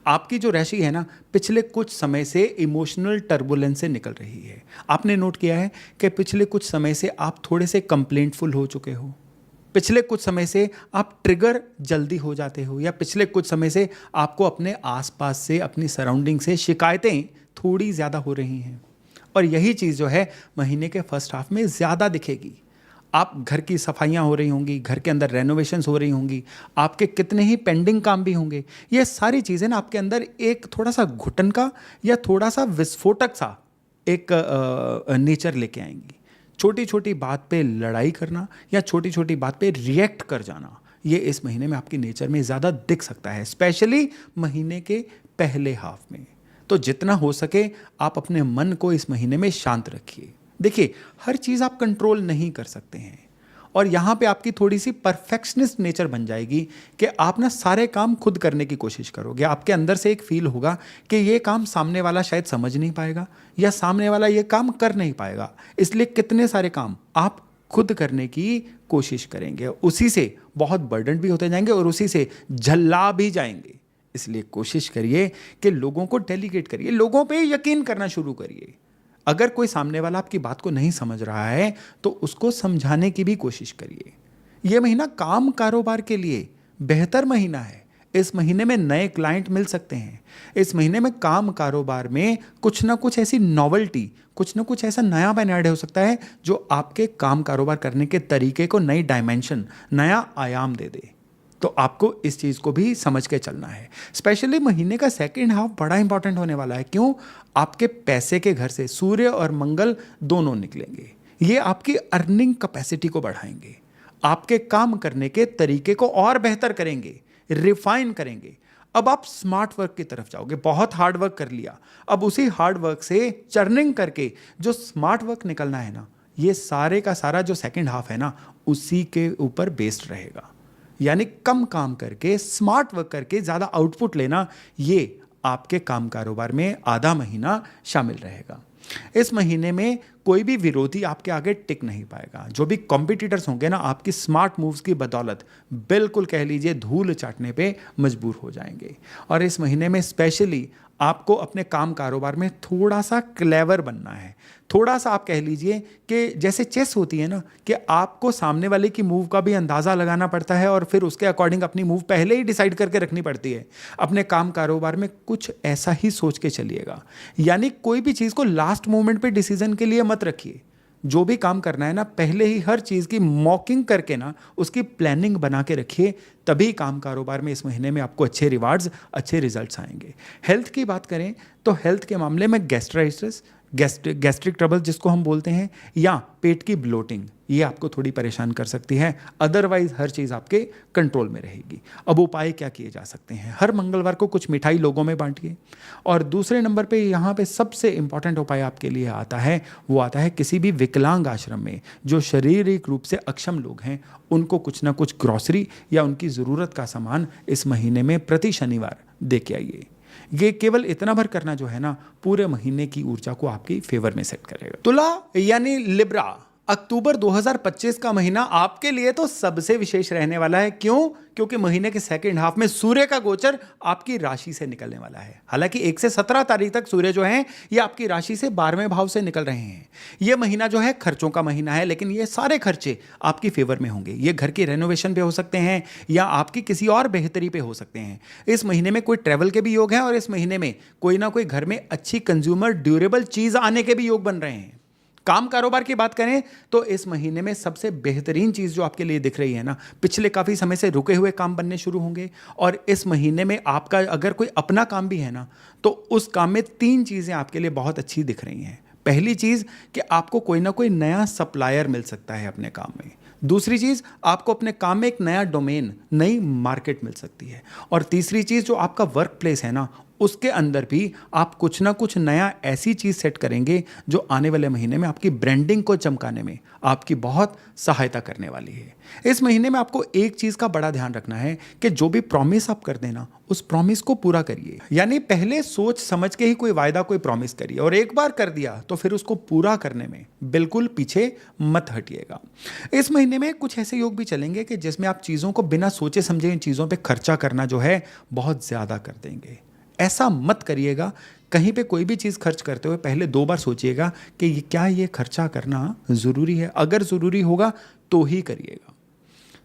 आपकी जो राशि है ना पिछले कुछ समय से इमोशनल टर्बुलेंस से निकल रही है। आपने नोट किया है कि पिछले कुछ समय से आप थोड़े से कंप्लेंटफुल हो चुके हो, पिछले कुछ समय से आप ट्रिगर जल्दी हो जाते हो, या पिछले कुछ समय से आपको अपने आसपास से, अपनी सराउंडिंग से शिकायतें थोड़ी ज़्यादा हो रही हैं। और यही चीज़ जो है महीने के फर्स्ट हाफ में ज़्यादा दिखेगी। आप घर की सफाइयाँ हो रही होंगी, घर के अंदर रेनोवेशंस हो रही होंगी, आपके कितने ही पेंडिंग काम भी होंगे। ये सारी चीज़ें ना आपके अंदर एक थोड़ा सा घुटन का या थोड़ा सा विस्फोटक सा एक नेचर लेके आएंगी। छोटी छोटी बात पे लड़ाई करना या छोटी छोटी बात पे रिएक्ट कर जाना, ये इस महीने में आपकी नेचर में ज़्यादा दिख सकता है, स्पेशली महीने के पहले हाफ में। तो जितना हो सके आप अपने मन को इस महीने में शांत रखिए। देखिए, हर चीज़ आप कंट्रोल नहीं कर सकते हैं, और यहाँ पे आपकी थोड़ी सी परफेक्शनिस्ट नेचर बन जाएगी कि आप ना सारे काम खुद करने की कोशिश करोगे। आपके अंदर से एक फील होगा कि ये काम सामने वाला शायद समझ नहीं पाएगा, या सामने वाला ये काम कर नहीं पाएगा, इसलिए कितने सारे काम आप खुद करने की कोशिश करेंगे। उसी से बहुत बर्डन भी होते जाएंगे और उसी से झल्ला भी जाएंगे। इसलिए कोशिश करिए कि लोगों को डेलीगेट करिए, लोगों पे यकीन करना शुरू करिए। अगर कोई सामने वाला आपकी बात को नहीं समझ रहा है तो उसको समझाने की भी कोशिश करिए। यह महीना काम कारोबार के लिए बेहतर महीना है। इस महीने में नए क्लाइंट मिल सकते हैं। इस महीने में काम कारोबार में कुछ ना कुछ ऐसी नॉवेल्टी, कुछ ना कुछ ऐसा नया बन ऐड हो सकता है जो आपके काम कारोबार करने के तरीके को नई डायमेंशन, नया आयाम दे दे। तो आपको इस चीज़ को भी समझ के चलना है। स्पेशली महीने का सेकेंड हाफ बड़ा इंपॉर्टेंट होने वाला है। क्यों? आपके पैसे के घर से सूर्य और मंगल दोनों निकलेंगे। ये आपकी अर्निंग कैपेसिटी को बढ़ाएंगे, आपके काम करने के तरीके को और बेहतर करेंगे, रिफाइन करेंगे। अब आप स्मार्ट वर्क की तरफ जाओगे। बहुत हार्ड वर्क कर लिया, अब उसी हार्ड वर्क से चर्निंग करके जो स्मार्ट वर्क निकलना है ना, ये सारे का सारा जो सेकेंड हाफ है ना, उसी के ऊपर बेस्ड रहेगा। यानी कम काम करके, स्मार्ट वर्क करके ज़्यादा आउटपुट लेना, ये आपके काम कारोबार में आधा महीना शामिल रहेगा। इस महीने में कोई भी विरोधी आपके आगे टिक नहीं पाएगा। जो भी कॉम्पिटिटर्स होंगे ना, आपकी स्मार्ट मूव्स की बदौलत बिल्कुल कह लीजिए धूल चाटने पे मजबूर हो जाएंगे। और इस महीने में स्पेशली आपको अपने काम कारोबार में थोड़ा सा क्लेवर बनना है। थोड़ा सा आप कह लीजिए कि जैसे चेस होती है ना, कि आपको सामने वाले की मूव का भी अंदाज़ा लगाना पड़ता है और फिर उसके अकॉर्डिंग अपनी मूव पहले ही डिसाइड करके रखनी पड़ती है। अपने काम कारोबार में कुछ ऐसा ही सोच के चलिएगा। यानी कोई भी चीज़ को लास्ट मोमेंट पे डिसीजन के लिए मत रखिए। जो भी काम करना है ना, पहले ही हर चीज़ की मॉकिंग करके ना उसकी प्लानिंग बना के रखिए। तभी काम कारोबार में इस महीने में आपको अच्छे रिवार्ड्स, अच्छे रिजल्ट्स आएंगे। हेल्थ की बात करें तो हेल्थ के मामले में गैस्ट्राइटिस, गैस्ट्रिक ट्रबल जिसको हम बोलते हैं, या पेट की ब्लोटिंग, ये आपको थोड़ी परेशान कर सकती है। अदरवाइज हर चीज़ आपके कंट्रोल में रहेगी। अब उपाय क्या किए जा सकते हैं? हर मंगलवार को कुछ मिठाई लोगों में बांटिए। और दूसरे नंबर पे यहाँ पे सबसे इंपॉर्टेंट उपाय आपके लिए आता है, वो आता है किसी भी विकलांग आश्रम में जो शारीरिक रूप से अक्षम लोग हैं, उनको कुछ ना कुछ ग्रॉसरी या उनकी ज़रूरत का सामान इस महीने में प्रति शनिवार दे के आइए। ये केवल इतना भर करना जो है ना, पूरे महीने की ऊर्जा को आपकी फेवर में सेट करेगा। तुला यानी लिब्रा, अक्टूबर 2025 का महीना आपके लिए तो सबसे विशेष रहने वाला है। क्यों? क्योंकि महीने के सेकेंड हाफ में सूर्य का गोचर आपकी राशि से निकलने वाला है। हालांकि 1 से 17 तारीख तक सूर्य जो है ये आपकी राशि से 12वें भाव से निकल रहे हैं। ये महीना जो है खर्चों का महीना है, लेकिन ये सारे खर्चे आपकी फेवर में होंगे। ये घर की रेनोवेशन पे हो सकते हैं या आपकी किसी और बेहतरी पे हो सकते हैं। इस महीने में कोई ट्रैवल के भी योग हैं और इस महीने में कोई ना कोई घर में अच्छी कंज्यूमर ड्यूरेबल चीज आने के भी योग बन रहे हैं। काम कारोबार की बात करें तो इस महीने में सबसे बेहतरीन चीज जो आपके लिए दिख रही है ना, पिछले काफी समय से रुके हुए काम बनने शुरू होंगे। और इस महीने में आपका अगर कोई अपना काम भी है ना, तो उस काम में 3 चीजें आपके लिए बहुत अच्छी दिख रही हैं। पहली चीज कि आपको कोई ना कोई नया सप्लायर मिल सकता है अपने काम में। दूसरी चीज, आपको अपने काम में एक नया डोमेन, नई मार्केट मिल सकती है। और तीसरी चीज, जो आपका वर्क प्लेस है ना, उसके अंदर भी आप कुछ ना कुछ नया ऐसी चीज सेट करेंगे जो आने वाले महीने में आपकी ब्रांडिंग को चमकाने में आपकी बहुत सहायता करने वाली है। इस महीने में आपको एक चीज का बड़ा ध्यान रखना है कि जो भी प्रॉमिस आप कर देना, उस प्रॉमिस को पूरा करिए। यानी पहले सोच समझ के ही कोई वायदा, कोई प्रॉमिस करिए, और एक बार कर दिया तो फिर उसको पूरा करने में बिल्कुल पीछे मत हटिएगा। इस महीने में कुछ ऐसे योग भी चलेंगे कि जिसमें आप चीजों को बिना सोचे समझे इन चीजों पर खर्चा करना जो है बहुत ज्यादा कर देंगे। ऐसा मत करिएगा। कहीं पे कोई भी चीज़ खर्च करते हुए पहले 2 बार सोचिएगा कि क्या ये खर्चा करना ज़रूरी है। अगर ज़रूरी होगा तो ही करिएगा।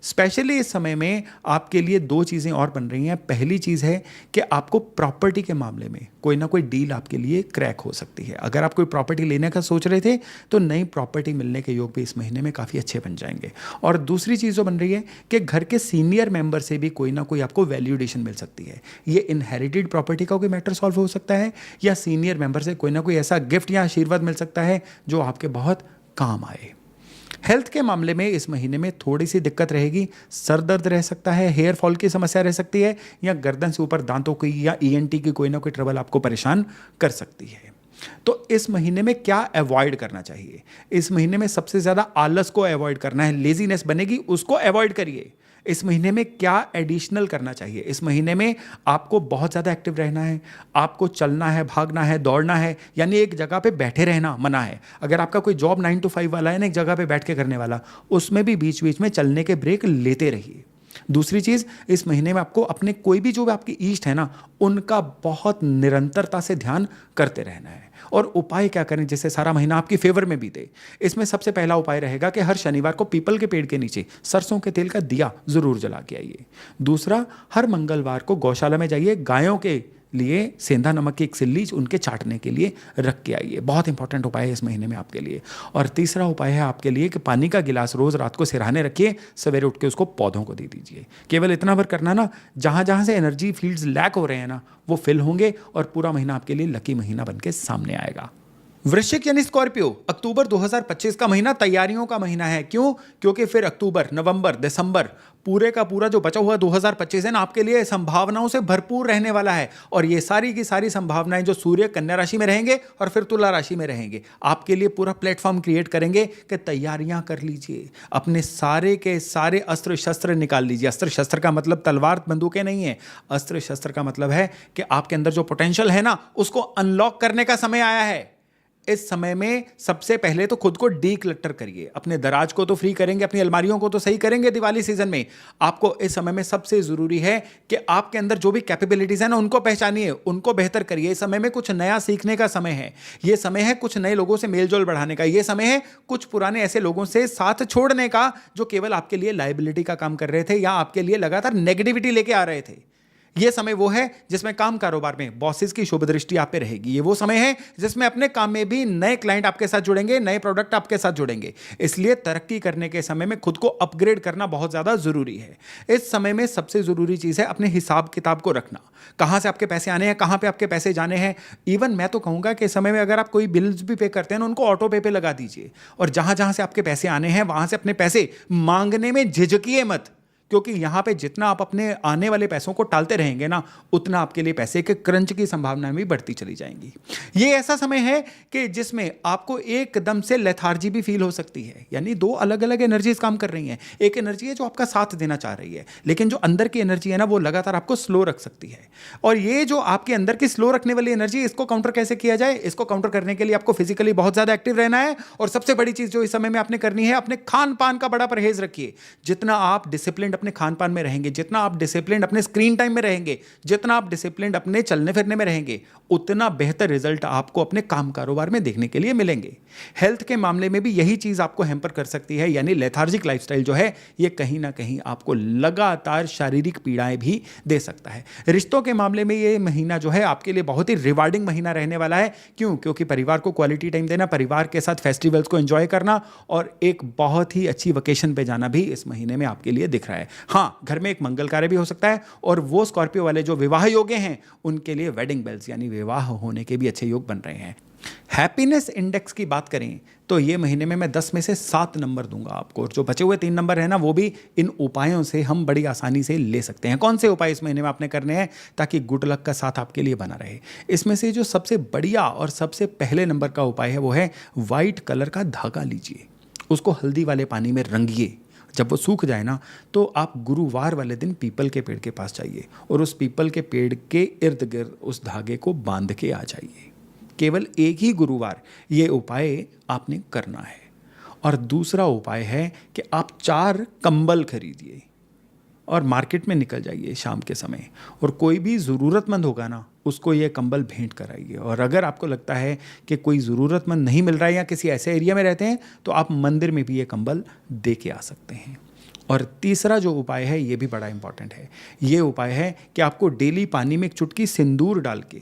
स्पेशली इस समय में आपके लिए दो चीज़ें और बन रही हैं। पहली चीज़ है कि आपको प्रॉपर्टी के मामले में कोई ना कोई डील आपके लिए क्रैक हो सकती है। अगर आप कोई प्रॉपर्टी लेने का सोच रहे थे तो नई प्रॉपर्टी मिलने के योग भी इस महीने में काफ़ी अच्छे बन जाएंगे। और दूसरी चीज़ जो बन रही है कि घर के सीनियर मेंबर से भी कोई ना कोई आपको वैल्यूडेशन मिल सकती है। ये इनहेरिटेड प्रॉपर्टी का कोई मैटर सॉल्व हो सकता है या सीनियर मेंबर से कोई ना कोई ऐसा गिफ्ट या आशीर्वाद मिल सकता है जो आपके बहुत काम आए। हेल्थ के मामले में इस महीने में थोड़ी सी दिक्कत रहेगी। सर दर्द रह सकता है, हेयर फॉल की समस्या रह सकती है या गर्दन से ऊपर दांतों की या ईएनटी की कोई ना कोई ट्रबल आपको परेशान कर सकती है। तो इस महीने में क्या अवॉइड करना चाहिए? इस महीने में सबसे ज्यादा आलस को अवॉइड करना है, लेजीनेस बनेगी उसको अवॉइड करिए। इस महीने में क्या एडिशनल करना चाहिए? इस महीने में आपको बहुत ज़्यादा एक्टिव रहना है, आपको चलना है, भागना है, दौड़ना है, यानी एक जगह पे बैठे रहना मना है। अगर आपका कोई जॉब 9 to 5 वाला है ना, एक जगह पे बैठ के करने वाला, उसमें भी बीच बीच में चलने के ब्रेक लेते रहिए। दूसरी चीज़, इस महीने में आपको अपने कोई भी जो आपकी इष्ट है ना, उनका बहुत निरंतरता से ध्यान करते रहना है। और उपाय क्या करें जिससे सारा महीना आपकी फेवर में बीते? इसमें सबसे पहला उपाय रहेगा कि हर शनिवार को पीपल के पेड़ के नीचे सरसों के तेल का दिया जरूर जला के आइए। दूसरा, हर मंगलवार को गौशाला में जाइए, गायों के लिए सेंधा नमक की एक सिल्ली उनके चाटने के लिए रख के आइए। बहुत इंपॉर्टेंट उपाय है इस महीने में आपके लिए। और तीसरा उपाय है आपके लिए कि पानी का गिलास रोज रात को सिरहाने रखिए, सवेरे उठ के उसको पौधों को दे दीजिए। केवल इतना भर करना ना, जहां जहां से एनर्जी फील्ड्स लैक हो रहे हैं ना, वो फिल होंगे और पूरा महीना आपके लिए लकी महीना बन के सामने आएगा। वृश्चिक यानी स्कॉर्पियो, अक्टूबर 2025 का महीना तैयारियों का महीना है। क्यों? क्योंकि फिर अक्टूबर, नवंबर, दिसंबर, पूरे का पूरा जो बचा हुआ 2025 है ना, आपके लिए संभावनाओं से भरपूर रहने वाला है। और ये सारी की सारी संभावनाएं जो सूर्य कन्या राशि में रहेंगे और फिर तुला राशि में रहेंगे, आपके लिए पूरा प्लेटफॉर्म क्रिएट करेंगे कि तैयारियां कर लीजिए। अपने सारे के सारे अस्त्र शस्त्र निकाल लीजिए। अस्त्र शस्त्र का मतलब तलवार बंदूकें नहीं है। अस्त्र शस्त्र का मतलब है कि आपके अंदर जो पोटेंशियल है ना, उसको अनलॉक करने का समय आया है। इस समय में सबसे पहले तो खुद को डी क्लटर करिए। अपने दराज को तो फ्री करेंगे, अपनी अलमारियों को तो सही करेंगे दिवाली सीजन में। आपको इस समय में सबसे जरूरी है कि आपके अंदर जो भी कैपेबिलिटीज है ना, उनको पहचानिए, उनको बेहतर करिए। इस समय में कुछ नया सीखने का समय है। यह समय है कुछ नए लोगों से मेलजोल बढ़ाने का। यह समय है कुछ पुराने ऐसे लोगों से साथ छोड़ने का जो केवल आपके लिए लायबिलिटी का काम कर रहे थे या आपके लिए लगातार नेगेटिविटी लेके आ रहे थे। यह समय वो है जिसमें काम कारोबार में बॉसेस की शुभ दृष्टि आप पे रहेगी। ये वो समय है जिसमें अपने काम में भी नए क्लाइंट आपके साथ जुड़ेंगे, नए प्रोडक्ट आपके साथ जुड़ेंगे। इसलिए तरक्की करने के समय में खुद को अपग्रेड करना बहुत ज्यादा जरूरी है। इस समय में सबसे जरूरी चीज है अपने हिसाब किताब को रखना। कहां से आपके पैसे आने हैं, कहां पे आपके पैसे जाने हैं। इवन मैं तो कहूंगा कि इस समय में अगर आप कोई बिल्स भी पे करते हैं ना, उनको ऑटो पे लगा दीजिए। और जहां जहां से आपके पैसे आने हैं वहां से अपने पैसे मांगने में झिझकिए मत, क्योंकि यहां पे जितना आप अपने आने वाले पैसों को टालते रहेंगे ना, उतना आपके लिए पैसे के क्रंच की संभावनाएं भी बढ़ती चली जाएंगी। ये ऐसा समय है कि जिसमें आपको एकदम से लेथार्जी भी फील हो सकती है। यानी दो अलग अलग एनर्जीज काम कर रही हैं। एक एनर्जी है जो आपका साथ देना चाह रही है, लेकिन जो अंदर की एनर्जी है ना, वो लगातार आपको स्लो रख सकती है। और ये जो आपके अंदर की स्लो रखने वाली एनर्जी, इसको काउंटर कैसे किया जाए? इसको काउंटर करने के लिए आपको फिजिकली बहुत ज्यादा एक्टिव रहना है। और सबसे बड़ी चीज जो इस समय में आपने करनी है, अपने खान पान का बड़ा परहेज रखिए। जितना आप डिसिप्लिन अपने खान पान में रहेंगे, जितना आप डिसिप्लिन अपने स्क्रीन टाइम में रहेंगे, जितना आप डिसिप्लिन अपने चलने फिरने में रहेंगे, उतना बेहतर रिजल्ट आपको अपने काम कारोबार में देखने के लिए मिलेंगे। हेल्थ के मामले में भी यही चीज आपको हैम्पर कर सकती है। यानी लेथार्जिक लाइफस्टाइल जो है, ये कहीं ना कहीं आपको लगातार शारीरिक पीड़ाएं भी दे सकता है। रिश्तों के मामले में ये महीना जो है आपके लिए बहुत ही रिवार्डिंग महीना रहने वाला है। क्यों? क्योंकि परिवार को क्वालिटी टाइम देना, परिवार के साथ फेस्टिवल्स को एंजॉय करना और एक बहुत ही अच्छी वेकेशन पे जाना भी इस महीने में आपके लिए दिख रहा है। हाँ, घर में एक मंगल कार्य भी हो सकता है। और वो स्कॉर्पियो वाले जो विवाह योग्य हैं, उनके लिए वेडिंग बेल्स यानी विवाह होने के भी अच्छे योग बन रहे हैं। हैप्पीनेस इंडेक्स की बात करें तो ये महीने में मैं 10 में से 7 नंबर दूंगा आपको। और जो बचे हुए 3 नंबर है ना, वो भी इन उपायों से हम बड़ी आसानी से ले सकते हैं। कौन से उपाय इस महीने में आपने करने हैं ताकि गुड लक का साथ आपके लिए बना रहे? इसमें से जो सबसे बढ़िया और सबसे पहले नंबर का उपाय है वो है व्हाइट कलर का धागा लीजिए, उसको हल्दी वाले पानी में रंगिए। जब वो सूख जाए ना, तो आप गुरुवार वाले दिन पीपल के पेड़ के पास जाइए और उस पीपल के पेड़ के इर्द गिर्द उस धागे को बांध के आ जाइए। केवल एक ही गुरुवार ये उपाय आपने करना है। और दूसरा उपाय है कि आप 4 कंबल खरीदिए और मार्केट में निकल जाइए शाम के समय, और कोई भी ज़रूरतमंद होगा ना, उसको ये कंबल भेंट कराइए। और अगर आपको लगता है कि कोई ज़रूरतमंद नहीं मिल रहा है या किसी ऐसे एरिया में रहते हैं, तो आप मंदिर में भी ये कंबल दे के आ सकते हैं। और तीसरा जो उपाय है ये भी बड़ा इंपॉर्टेंट है। ये उपाय है कि आपको डेली पानी में एक चुटकी सिंदूर डाल के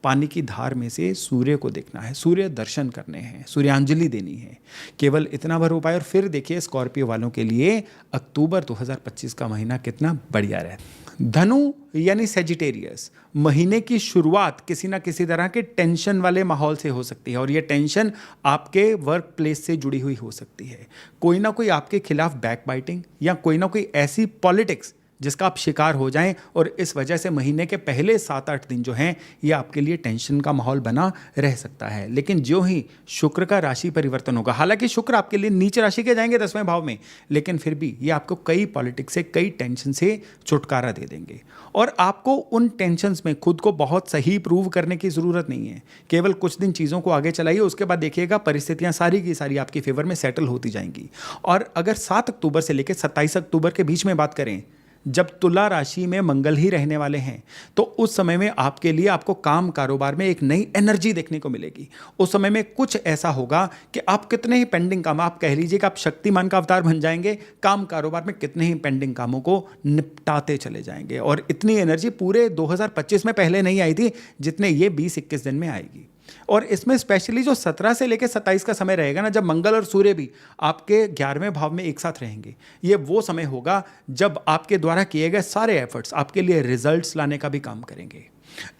पानी की धार में से सूर्य को देखना है, सूर्य दर्शन करने हैं, सूर्यांजलि देनी है। केवल इतना भर उपाय। और फिर देखिए स्कॉर्पियो वालों के लिए अक्टूबर 2025 का महीना कितना बढ़िया रहता। धनु यानी सेजिटेरियस, महीने की शुरुआत किसी ना किसी तरह के टेंशन वाले माहौल से हो सकती है और ये टेंशन आपके वर्क प्लेस से जुड़ी हुई हो सकती है। कोई ना कोई आपके खिलाफ बैक बाइटिंग या कोई ना कोई ऐसी पॉलिटिक्स जिसका आप शिकार हो जाएं और इस वजह से महीने के पहले 7-8 दिन जो हैं ये आपके लिए टेंशन का माहौल बना रह सकता है। लेकिन जो ही शुक्र का राशि परिवर्तन होगा, हालांकि शुक्र आपके लिए नीच राशि के जाएंगे 10वें भाव में, लेकिन फिर भी ये आपको कई पॉलिटिक्स से, कई टेंशन से छुटकारा दे देंगे। और आपको उन टेंशन्स में खुद को बहुत सही प्रूव करने की ज़रूरत नहीं है। केवल कुछ दिन चीज़ों को आगे चलाइए, उसके बाद देखिएगा परिस्थितियाँ सारी की सारी आपकी फेवर में सेटल होती जाएंगी। और अगर 7 अक्टूबर से लेकर 27 अक्टूबर के बीच में बात करें, जब तुला राशि में मंगल ही रहने वाले हैं, तो उस समय में आपके लिए आपको काम कारोबार में एक नई एनर्जी देखने को मिलेगी। उस समय में कुछ ऐसा होगा कि आप कितने ही पेंडिंग काम, आप कह लीजिए कि आप शक्तिमान का अवतार बन जाएंगे, काम कारोबार में कितने ही पेंडिंग कामों को निपटाते चले जाएंगे। और इतनी एनर्जी पूरे 2025 में पहले नहीं आई थी जितने ये 20-21 दिन में आएगी। और इसमें स्पेशली जो 17 से लेकर 27 का समय रहेगा ना, जब मंगल और सूर्य भी आपके 11वें भाव में एक साथ रहेंगे, ये वो समय होगा जब आपके द्वारा किए गए सारे एफर्ट्स आपके लिए रिजल्ट्स लाने का भी काम करेंगे।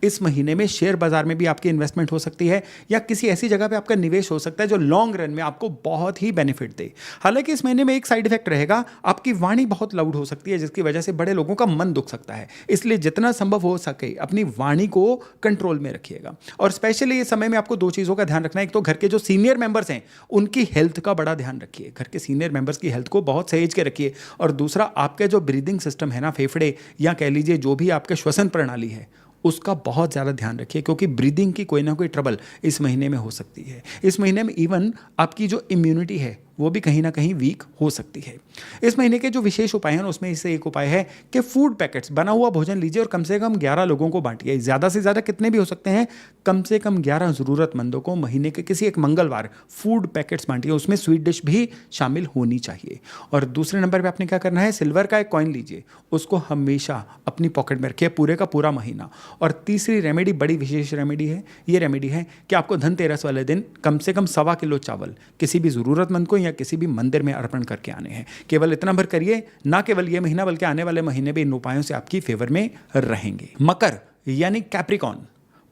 इस महीने में शेयर बाजार में भी आपकी इन्वेस्टमेंट हो सकती है या किसी ऐसी जगह पे आपका निवेश हो सकता है जो लॉन्ग रन में आपको बहुत ही बेनिफिट दे। हालांकि इस महीने में एक साइड इफेक्ट रहेगा, आपकी वाणी बहुत लाउड हो सकती है जिसकी वजह से बड़े लोगों का मन दुख सकता है। इसलिए जितना संभव हो सके अपनी वाणी को कंट्रोल में रखिएगा। और स्पेशली इस समय में आपको 2 चीज़ों का ध्यान रखना है। एक तो घर के जो सीनियर मेंबर्स हैं उनकी हेल्थ का बड़ा ध्यान रखिए, घर के सीनियर मेंबर्स की हेल्थ को बहुत सहेज के रखिए। और दूसरा, आपका जो ब्रीदिंग सिस्टम है ना, फेफड़े या कह लीजिए जो भी आपके श्वसन प्रणाली है, उसका बहुत ज़्यादा ध्यान रखिए, क्योंकि ब्रीदिंग की कोई ना कोई ट्रबल इस महीने में हो सकती है। इस महीने में इवन आपकी जो इम्यूनिटी है वो भी कहीं ना कहीं वीक हो सकती है। इस महीने के जो विशेष उपाय हैं उसमें से एक उपाय है कि फूड पैकेट्स, बना हुआ भोजन लीजिए और कम से कम 11 लोगों को बांटिए। ज़्यादा से ज़्यादा कितने भी हो सकते हैं, कम से कम 11 ज़रूरतमंदों को महीने के किसी एक मंगलवार फूड पैकेट्स बांटिए। उसमें स्वीट डिश भी शामिल होनी चाहिए। और दूसरे नंबर पर आपने क्या करना है, सिल्वर का एक कॉइन लीजिए, उसको हमेशा अपनी पॉकेट में रखिए पूरे का पूरा महीना। और तीसरी रेमेडी बड़ी विशेष रेमेडी है। ये रेमेडी है कि आपको धनतेरस वाले दिन कम से कम 1.25 किलो चावल किसी भी ज़रूरतमंद को या किसी भी मंदिर में अर्पण करके आने हैं। केवल इतना भर करिए, ना केवल ये महीना बल्कि आने वाले महीने भी इन उपायों से आपकी फेवर में रहेंगे। मकर यानी कैप्रिकॉन,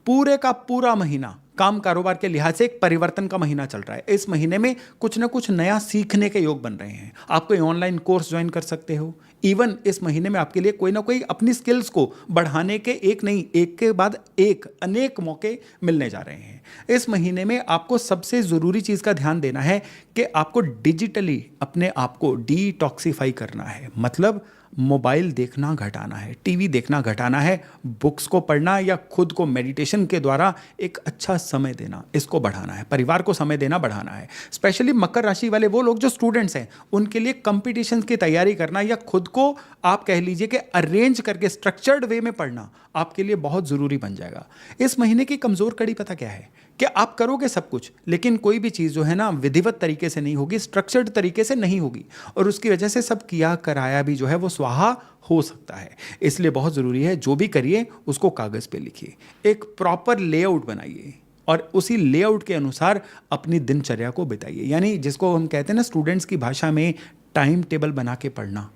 पूरे का पूरा महीना काम कारोबार के लिहाज से एक परिवर्तन का महीना चल रहा है। इस महीने में कुछ ना कुछ नया सीखने के योग बन रहे हैं। आप कोई ऑनलाइन कोर्स ज्वाइन कर सकते हो। इवन इस महीने में आपके लिए कोई ना कोई अपनी स्किल्स को बढ़ाने के एक नहीं, एक के बाद एक अनेक मौके मिलने जा रहे हैं। इस महीने में आपको सबसे ज़रूरी चीज़ का ध्यान देना है कि आपको डिजिटली अपने आप को डिटॉक्सिफाई करना है। मतलब मोबाइल देखना घटाना है, टीवी देखना घटाना है, बुक्स को पढ़ना या खुद को मेडिटेशन के द्वारा एक अच्छा समय देना, इसको बढ़ाना है। परिवार को समय देना बढ़ाना है। स्पेशली मकर राशि वाले वो लोग जो स्टूडेंट्स हैं, उनके लिए कंपटीशंस की तैयारी करना या खुद को आप कह लीजिए कि अरेंज करके स्ट्रक्चर्ड वे में पढ़ना आपके लिए बहुत ज़रूरी बन जाएगा। इस महीने की कमज़ोर कड़ी पता क्या है कि आप करोगे सब कुछ, लेकिन कोई भी चीज़ जो है ना विधिवत तरीके से नहीं होगी, स्ट्रक्चर्ड तरीके से नहीं होगी, और उसकी वजह से सब किया कराया भी जो है वो स्वाहा हो सकता है। इसलिए बहुत ज़रूरी है जो भी करिए उसको कागज़ पे लिखिए, एक प्रॉपर लेआउट बनाइए और उसी लेआउट के अनुसार अपनी दिनचर्या को बिताइए। यानी जिसको हम कहते हैं ना स्टूडेंट्स की भाषा में टाइम टेबल बना के पढ़ना।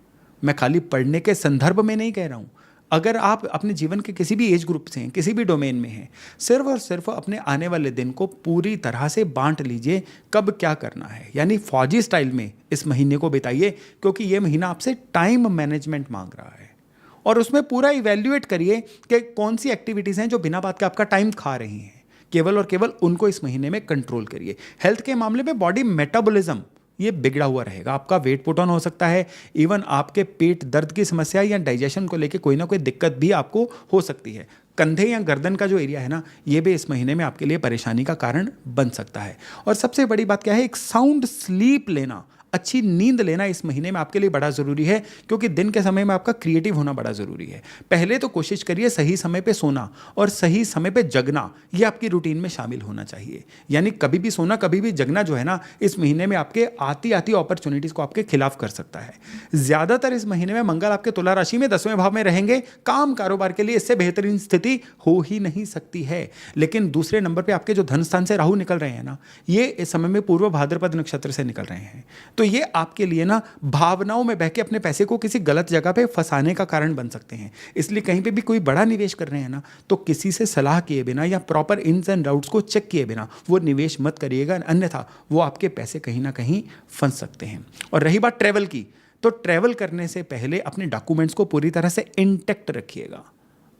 मैं खाली पढ़ने के संदर्भ में नहीं कह रहा हूँ। अगर आप अपने जीवन के किसी भी एज ग्रुप से हैं, किसी भी डोमेन में हैं, सिर्फ और सिर्फ अपने आने वाले दिन को पूरी तरह से बांट लीजिए कब क्या करना है। यानी फौजी स्टाइल में इस महीने को बिताइए, क्योंकि ये महीना आपसे टाइम मैनेजमेंट मांग रहा है। और उसमें पूरा इवैल्यूएट करिए कि कौन सी एक्टिविटीज़ हैं जो बिना बात के आपका टाइम खा रही हैं। केवल और केवल उनको इस महीने में कंट्रोल करिए। हेल्थ के मामले में बॉडी मेटाबॉलिज्म ये बिगड़ा हुआ रहेगा, आपका वेट पुट ऑन हो सकता है। इवन आपके पेट दर्द की समस्या या डाइजेशन को लेके कोई ना कोई दिक्कत भी आपको हो सकती है। कंधे या गर्दन का जो एरिया है ना, ये भी इस महीने में आपके लिए परेशानी का कारण बन सकता है। और सबसे बड़ी बात क्या है, एक साउंड स्लीप लेना अच्छी नींद लेना इस महीने में आपके लिए बड़ा ज़रूरी है, क्योंकि दिन के समय में आपका क्रिएटिव होना बड़ा ज़रूरी है। पहले तो कोशिश करिए सही समय पे सोना और सही समय पे जगना, ये आपकी रूटीन में शामिल होना चाहिए। यानी कभी भी सोना कभी भी जगना जो है ना, इस महीने में आपके आती आती अपॉर्चुनिटीज़ को आपके खिलाफ कर सकता है। ज़्यादातर इस महीने में मंगल आपके तुला राशि में 10वें भाव में रहेंगे। काम कारोबार के लिए इससे बेहतरीन स्थिति हो ही नहीं सकती है। लेकिन दूसरे नंबर पे आपके जो धन स्थान से राहु निकल रहे हैं ना, ये इस समय में पूर्व भाद्रपद नक्षत्र से निकल रहे हैं। तो ये आपके लिए ना भावनाओं में बह के अपने पैसे को किसी गलत जगह पे फंसाने का कारण बन सकते हैं। इसलिए कहीं पे भी कोई बड़ा निवेश कर रहे हैं ना, तो किसी से सलाह किए बिना या प्रॉपर इन्स एंड आउट्स को चेक किए बिना वो निवेश मत करिएगा, अन्यथा वो आपके पैसे कहीं ना कहीं फंस सकते हैं। और रही बात ट्रैवल की, तो ट्रैवल करने से पहले अपने डॉक्यूमेंट्स को पूरी तरह से इंटैक्ट रखिएगा।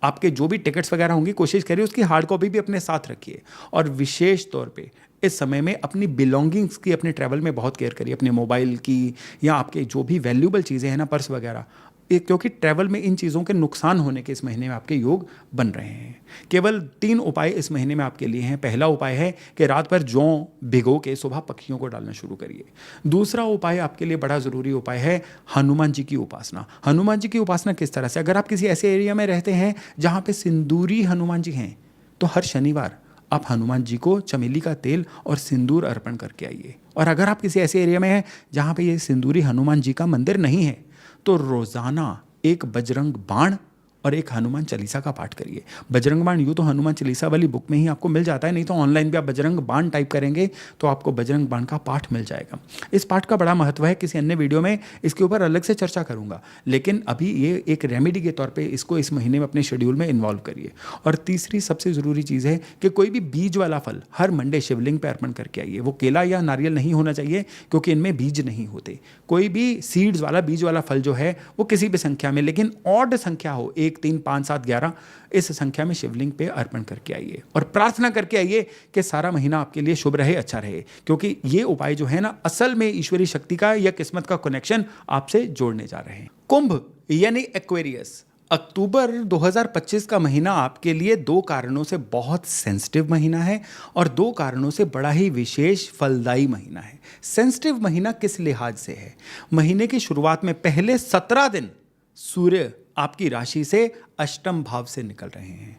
आपके जो भी टिकट्स वगैरह होंगी कोशिश करिए उसकी हार्ड कॉपी भी अपने साथ रखिए। और विशेष तौर पे इस समय में अपनी बिलोंगिंग्स की अपने ट्रैवल में बहुत केयर करिए, अपने मोबाइल की या आपके जो भी वैल्यूबल चीज़ें हैं ना, पर्स वगैरह, क्योंकि ट्रैवल में इन चीज़ों के नुकसान होने के इस महीने में आपके योग बन रहे हैं। केवल 3 उपाय इस महीने में आपके लिए हैं। पहला उपाय है कि रात भर जौ भिगो के सुबह पक्षियों को डालना शुरू करिए। दूसरा उपाय आपके लिए बड़ा ज़रूरी उपाय है हनुमान जी की उपासना। हनुमान जी की उपासना किस तरह से, अगर आप किसी ऐसे एरिया में रहते हैं जहाँ पे सिंदूरी हनुमान जी हैं, तो हर शनिवार आप हनुमान जी को चमेली का तेल और सिंदूर अर्पण करके आइए। और अगर आप किसी ऐसे एरिया में हैं जहाँ पे ये सिंदूरी हनुमान जी का मंदिर नहीं है, तो रोज़ाना एक बजरंग बाण और एक हनुमान चालीसा का पाठ करिए। बजरंग बाण यूँ तो हनुमान चालीसा वाली बुक में ही आपको मिल जाता है, नहीं तो ऑनलाइन भी आप बजरंग बाण टाइप करेंगे तो आपको बजरंग बाण का पाठ मिल जाएगा। इस पाठ का बड़ा महत्व है, किसी अन्य वीडियो में इसके ऊपर अलग से चर्चा करूंगा, लेकिन अभी ये एक रेमेडी के तौर पे इसको इस महीने में अपने शेड्यूल में इन्वॉल्व करिए। और तीसरी सबसे ज़रूरी चीज़ है कि कोई भी बीज वाला फल हर मंडे शिवलिंग पर अर्पण करके आइए। वो केला या नारियल नहीं होना चाहिए, क्योंकि इनमें बीज नहीं होते। कोई भी सीड्स वाला बीज वाला फल जो है वो किसी भी संख्या में, लेकिन ऑड संख्या हो, 1, 3, 5, 7, 11, इस संख्या में शिवलिंग पे अर्पण करके आइए और प्रार्थना करके आइए कि सारा महीना आपके लिए शुभ रहे, अच्छा रहे। क्योंकि ये उपाय जो है ना, असल में ईश्वरीय शक्ति का या किस्मत का कनेक्शन आपसे जोड़ने जा रहे हैं। कुंभ यानी एक्वेरियस, अक्टूबर 2025 का महीना आपके लिए 2 कारणों से बहुत सेंसिटिव महीना है और 2 कारणों से बड़ा ही विशेष फलदायी महीना है। सेंसिटिव महीना किस लिहाज से है? महीने की शुरुआत में पहले 17 दिन सूर्य आपकी राशि से अष्टम भाव से निकल रहे हैं,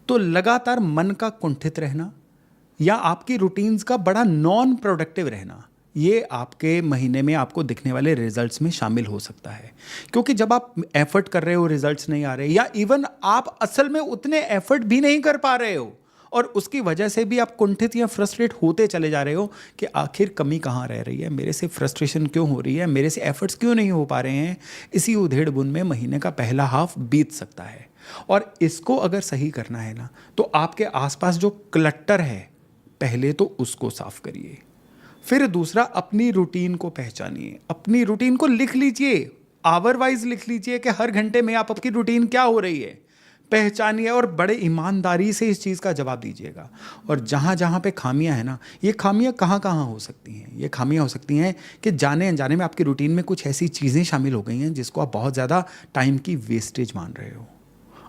तो लगातार मन का कुंठित रहना या आपकी रूटीन्स का बड़ा नॉन प्रोडक्टिव रहना, ये आपके महीने में आपको दिखने वाले रिजल्ट्स में शामिल हो सकता है। क्योंकि जब आप एफर्ट कर रहे हो, रिजल्ट्स नहीं आ रहे, या इवन आप असल में उतने एफर्ट भी नहीं कर पा रहे हो और उसकी वजह से भी आप कुंठित या फ्रस्ट्रेट होते चले जा रहे हो कि आखिर कमी कहाँ रह रही है, मेरे से फ्रस्ट्रेशन क्यों हो रही है, मेरे से एफर्ट्स क्यों नहीं हो पा रहे हैं, इसी उधेड़ बुन में महीने का पहला हाफ बीत सकता है। और इसको अगर सही करना है ना, तो आपके आसपास जो क्लटर है पहले तो उसको साफ करिए। फिर दूसरा, अपनी रूटीन को पहचानिए, अपनी रूटीन को लिख लीजिए, आवर वाइज लिख लीजिए कि हर घंटे में आप आपकी रूटीन क्या हो रही है पहचानिए और बड़े ईमानदारी से इस चीज़ का जवाब दीजिएगा। और जहाँ जहाँ पे खामियां हैं ना, ये खामियां कहाँ कहाँ हो सकती हैं? ये खामियां हो सकती हैं कि जाने अनजाने में आपकी रूटीन में कुछ ऐसी चीज़ें शामिल हो गई हैं जिसको आप बहुत ज़्यादा टाइम की वेस्टेज मान रहे हो।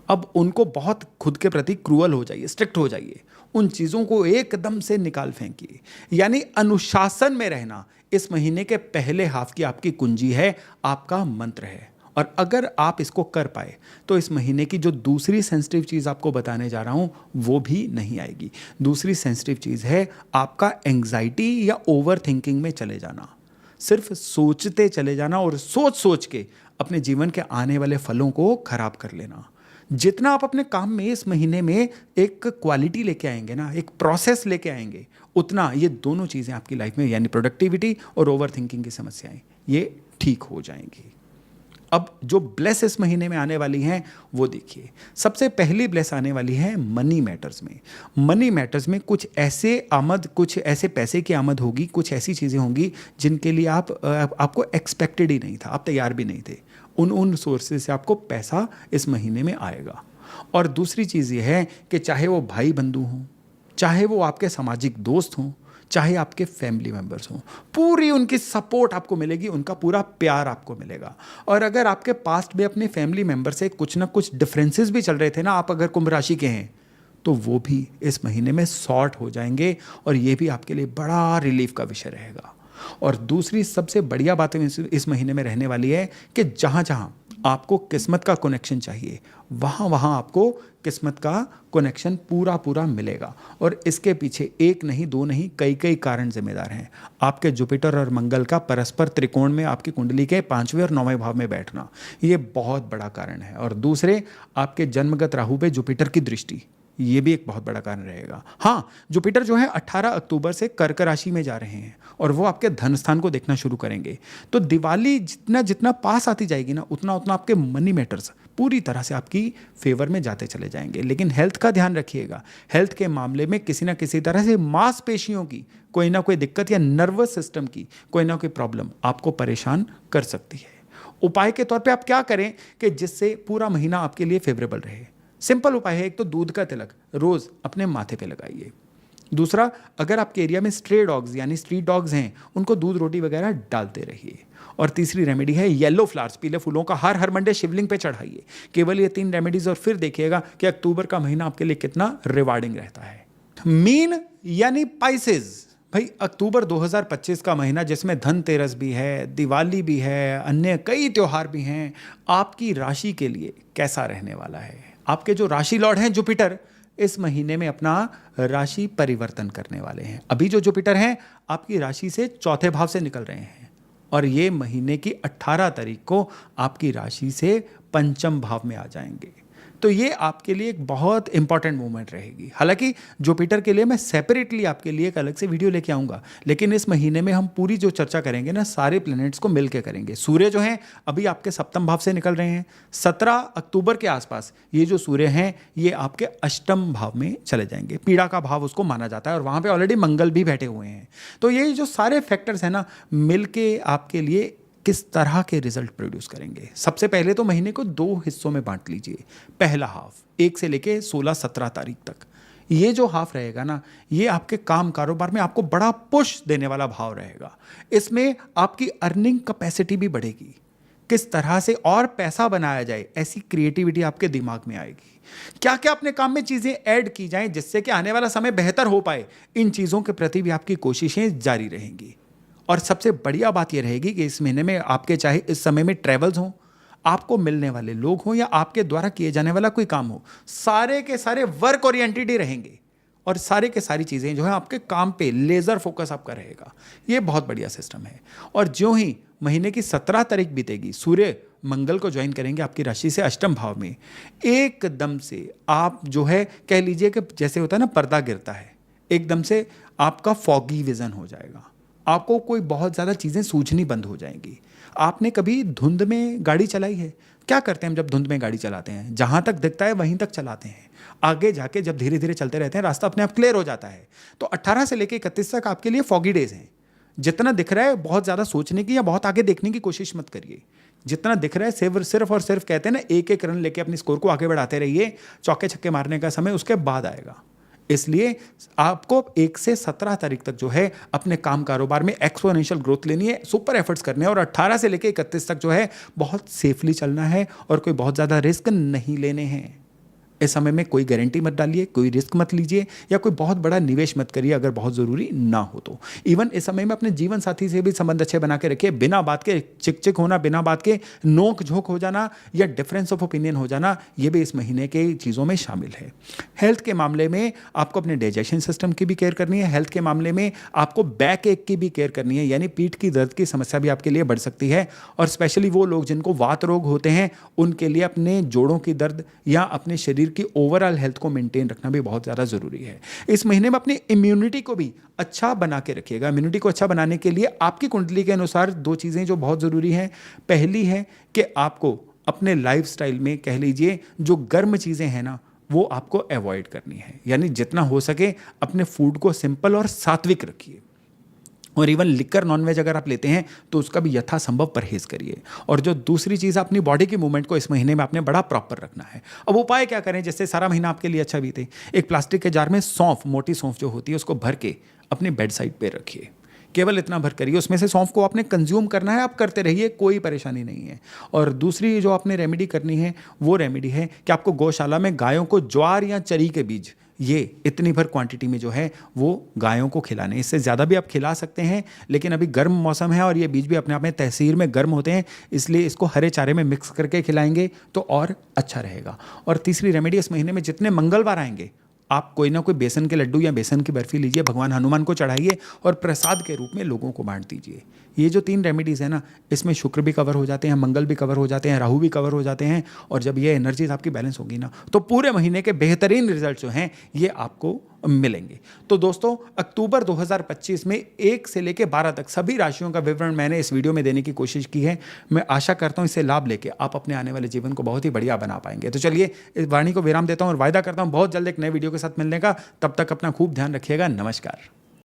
अब उनको बहुत खुद के प्रति क्रूअल हो जाइए, स्ट्रिक्ट हो जाइए, उन चीज़ों को एकदम से निकाल फेंकिए। यानी अनुशासन में रहना इस महीने के पहले हाफ की आपकी कुंजी है, आपका मंत्र है। और अगर आप इसको कर पाए तो इस महीने की जो दूसरी सेंसिटिव चीज़ आपको बताने जा रहा हूं वो भी नहीं आएगी। दूसरी सेंसिटिव चीज़ है आपका एंग्जाइटी या ओवर थिंकिंग में चले जाना, सिर्फ सोचते चले जाना और सोच सोच के अपने जीवन के आने वाले फलों को खराब कर लेना। जितना आप अपने काम में इस महीने में एक क्वालिटी लेके आएंगे ना, एक प्रोसेस लेके आएंगे, उतना ये दोनों चीज़ें आपकी लाइफ में यानी प्रोडक्टिविटी और ओवर थिंकिंग की समस्याएं ये ठीक हो जाएंगी। अब जो ब्लेस इस महीने में आने वाली हैं वो देखिए। सबसे पहली ब्लेस आने वाली है मनी मैटर्स में। मनी मैटर्स में कुछ ऐसे आमद, कुछ ऐसे पैसे की आमद होगी, कुछ ऐसी चीज़ें होंगी जिनके लिए आपको एक्सपेक्टेड ही नहीं था, आप तैयार भी नहीं थे। उन सोर्सेज से आपको पैसा इस महीने में आएगा। और दूसरी चीज़ ये है कि चाहे वो भाई बंधु हों, चाहे वो आपके सामाजिक दोस्त हों, चाहे आपके फैमिली मेंबर्स हों, पूरी उनकी सपोर्ट आपको मिलेगी, उनका पूरा प्यार आपको मिलेगा। और अगर आपके पास्ट में अपने फैमिली मेंबर से कुछ ना कुछ डिफरेंसेस भी चल रहे थे ना, आप अगर कुंभ राशि के हैं, तो वो भी इस महीने में सॉर्ट हो जाएंगे और ये भी आपके लिए बड़ा रिलीफ का विषय रहेगा। और दूसरी सबसे बढ़िया बात इस महीने में रहने वाली है कि जहाँ जहाँ आपको किस्मत का कनेक्शन चाहिए वहाँ वहाँ आपको किस्मत का कनेक्शन पूरा पूरा मिलेगा। और इसके पीछे एक नहीं, दो नहीं, कई कई कारण जिम्मेदार हैं। आपके जुपिटर और मंगल का परस्पर त्रिकोण में आपकी कुंडली के 5वें और 9वें भाव में बैठना, ये बहुत बड़ा कारण है। और दूसरे, आपके जन्मगत राहु पे जुपिटर की दृष्टि, ये भी एक बहुत बड़ा कारण रहेगा। हाँ, जुपिटर जो है 18 अक्टूबर से कर्क राशि में जा रहे हैं और वो आपके धन स्थान को देखना शुरू करेंगे। तो दिवाली जितना जितना पास आती जाएगी ना, उतना उतना आपके मनी मैटर्स पूरी तरह से आपकी फेवर में जाते चले जाएंगे। लेकिन हेल्थ का ध्यान रखिएगा। हेल्थ के मामले में किसी ना किसी तरह से मांसपेशियों की कोई ना कोई दिक्कत या नर्वस सिस्टम की कोई ना कोई प्रॉब्लम आपको परेशान कर सकती है। उपाय के तौर पे आप क्या करें कि जिससे पूरा महीना आपके लिए फेवरेबल रहे? सिंपल उपाय है। एक तो दूध का तिलक रोज अपने माथे पे लगाइए। दूसरा, अगर आपके एरिया में स्ट्रे डॉग्स यानी स्ट्रीट डॉग्स हैं, उनको दूध रोटी वगैरह डालते रहिए। और तीसरी रेमेडी है येलो फ्लावर्स, पीले फूलों का हार हर मंडे शिवलिंग पे चढ़ाइए। केवल ये 3 रेमेडीज और फिर देखिएगा कि अक्टूबर का महीना आपके लिए कितना रिवार्डिंग रहता है। मीन यानी पाइसेस, भाई अक्टूबर 2025 का महीना जिसमें धनतेरस भी है, दिवाली भी है, अन्य कई त्योहार भी हैं, आपकी राशि के लिए कैसा रहने वाला है? आपके जो राशि लॉर्ड हैं जुपिटर, इस महीने में अपना राशि परिवर्तन करने वाले हैं। अभी जो जुपिटर हैं आपकी राशि से 4थे भाव से निकल रहे हैं और ये महीने की 18 तारीख को आपकी राशि से 5म भाव में आ जाएंगे। तो ये आपके लिए एक बहुत इंपॉर्टेंट मोमेंट रहेगी। हालांकि जुपिटर के लिए मैं सेपरेटली आपके लिए एक अलग से वीडियो लेके आऊँगा, लेकिन इस महीने में हम पूरी जो चर्चा करेंगे ना, सारे प्लैनेट्स को मिल के करेंगे। सूर्य जो हैं अभी आपके 7म भाव से निकल रहे हैं। 17 अक्टूबर के आसपास ये जो सूर्य हैं ये आपके 8म भाव में चले जाएंगे। पीड़ा का भाव उसको माना जाता है और वहाँ पर ऑलरेडी मंगल भी बैठे हुए हैं। तो ये जो सारे फैक्टर्स हैं ना, मिल के आपके लिए किस तरह के रिजल्ट प्रोड्यूस करेंगे। सबसे पहले तो महीने को 2 हिस्सों में बांट लीजिए। पहला हाफ 1 से लेके 16-17 तारीख तक, ये जो हाफ रहेगा ना, ये आपके काम कारोबार में आपको बड़ा पुश देने वाला भाव रहेगा। इसमें आपकी अर्निंग कैपेसिटी भी बढ़ेगी। किस तरह से और पैसा बनाया जाए, ऐसी क्रिएटिविटी आपके दिमाग में आएगी। क्या क्या अपने काम में चीजें ऐड की जाएं जिससे कि आने वाला समय बेहतर हो पाए, इन चीजों के प्रति भी आपकी कोशिशें जारी रहेंगी। और सबसे बढ़िया बात यह रहेगी कि इस महीने में आपके चाहे इस समय में ट्रैवल्स हों, आपको मिलने वाले लोग हों या आपके द्वारा किए जाने वाला कोई काम हो, सारे के सारे वर्क ओरिएंटेड ही रहेंगे और सारे के सारी चीज़ें जो है आपके काम पे लेज़र फोकस आपका रहेगा। ये बहुत बढ़िया सिस्टम है। और ज्यों ही महीने की 17 तारीख बीतेगी, सूर्य मंगल को ज्वाइन करेंगे आपकी राशि से 8म भाव में। एकदम से आप जो है कह लीजिए कि जैसे होता है ना पर्दा गिरता है, एकदम से आपका फॉगी विजन हो जाएगा। आपको कोई बहुत ज़्यादा चीज़ें सूझनी बंद हो जाएंगी। आपने कभी धुंध में गाड़ी चलाई है? क्या करते हैं हम जब धुंध में गाड़ी चलाते हैं? जहाँ तक दिखता है वहीं तक चलाते हैं। आगे जाके जब धीरे धीरे चलते रहते हैं रास्ता अपने आप क्लियर हो जाता है। तो 18 से लेकर 31 तक आपके लिए फॉगी डेज हैं। जितना दिख रहा है बहुत ज़्यादा सोचने की या बहुत आगे देखने की कोशिश मत करिए। जितना दिख रहा है सिर्फ और सिर्फ कहते हैं ना, एक एक रन लेके अपनी स्कोर को आगे बढ़ाते रहिए। चौके छक्के मारने का समय उसके बाद आएगा। इसलिए आपको 1 से 17 तारीख तक जो है अपने काम कारोबार में एक्सपोनेंशियल ग्रोथ लेनी है, सुपर एफर्ट्स करने हैं और 18 से लेकर 31 तक जो है बहुत सेफली चलना है और कोई बहुत ज़्यादा रिस्क नहीं लेने हैं। इस समय में कोई गारंटी मत डालिए, कोई रिस्क मत लीजिए या कोई बहुत बड़ा निवेश मत करिए अगर बहुत ज़रूरी ना हो तो। इवन इस समय में अपने जीवन साथी से भी संबंध अच्छे बना के रखिए। बिना बात के चिक होना, बिना बात के नोक झोंक हो जाना या डिफरेंस ऑफ ओपिनियन हो जाना, ये भी इस महीने के चीज़ों में शामिल है। हेल्थ के मामले में आपको अपने डाइजेशन सिस्टम की भी केयर करनी है। हेल्थ के मामले में आपको बैक एक की भी केयर करनी है, यानी पीठ की दर्द की समस्या भी आपके लिए बढ़ सकती है। और स्पेशली वो लोग जिनको वात रोग होते हैं, उनके लिए अपने जोड़ों की दर्द या अपने शरीर की ओवरऑल हेल्थ को मेंटेन रखना भी बहुत ज़्यादा ज़रूरी है। इस महीने में अपनी इम्यूनिटी को भी अच्छा बना के रखिएगा। इम्यूनिटी को अच्छा बनाने के लिए आपकी कुंडली के अनुसार 2 चीज़ें जो बहुत ज़रूरी हैं। पहली है कि आपको अपने लाइफस्टाइल में कह लीजिए जो गर्म चीज़ें हैं ना, वो आपको अवॉइड करनी है। यानी जितना हो सके अपने फूड को सिंपल और सात्विक रखिए। और इवन लिकर नॉनवेज अगर आप लेते हैं तो उसका भी यथासंभव परहेज करिए। और जो दूसरी चीज़, अपनी बॉडी की मूवमेंट को इस महीने में आपने बड़ा प्रॉपर रखना है। अब उपाय क्या करें जिससे सारा महीना आपके लिए अच्छा बीते? एक प्लास्टिक के जार में सौंफ, मोटी सौंफ जो होती है, उसको भर के अपने बेड साइड पे रखिए। केवल इतना भर करिए, उसमें से सौंफ को आपने कंज्यूम करना है, आप करते रहिए, कोई परेशानी नहीं है। और दूसरी जो आपने रेमेडी करनी है वो रेमेडी है कि आपको गौशाला में गायों को ज्वार या चरी के बीज ये इतनी भर क्वांटिटी में जो है वो गायों को खिलाने। इससे ज़्यादा भी आप खिला सकते हैं, लेकिन अभी गर्म मौसम है और ये बीज भी अपने आप में तहसीर में गर्म होते हैं, इसलिए इसको हरे चारे में मिक्स करके खिलाएंगे तो और अच्छा रहेगा। और तीसरी रेमेडी, इस महीने में जितने मंगलवार आएंगे आप कोई ना कोई बेसन के लड्डू या बेसन की बर्फी लीजिए, भगवान हनुमान को चढ़ाइए और प्रसाद के रूप में लोगों को बांट दीजिए। ये जो 3 रेमेडीज़ है ना, इसमें शुक्र भी कवर हो जाते हैं, मंगल भी कवर हो जाते हैं, राहु भी कवर हो जाते हैं, और जब ये एनर्जीज आपकी बैलेंस होगी ना तो पूरे महीने के बेहतरीन रिजल्ट जो हैं ये आपको मिलेंगे। तो दोस्तों, अक्टूबर 2025 में 1 से लेकर 12 तक सभी राशियों का विवरण मैंने इस वीडियो में देने की कोशिश की है। मैं आशा करता हूं इससे लाभ लेके आप अपने आने वाले जीवन को बहुत ही बढ़िया बना पाएंगे। तो चलिए इस वाणी को विराम देता हूं और वायदा करता हूं बहुत जल्द एक नए वीडियो के साथ मिलने का। तब तक अपना खूब ध्यान रखिएगा। नमस्कार।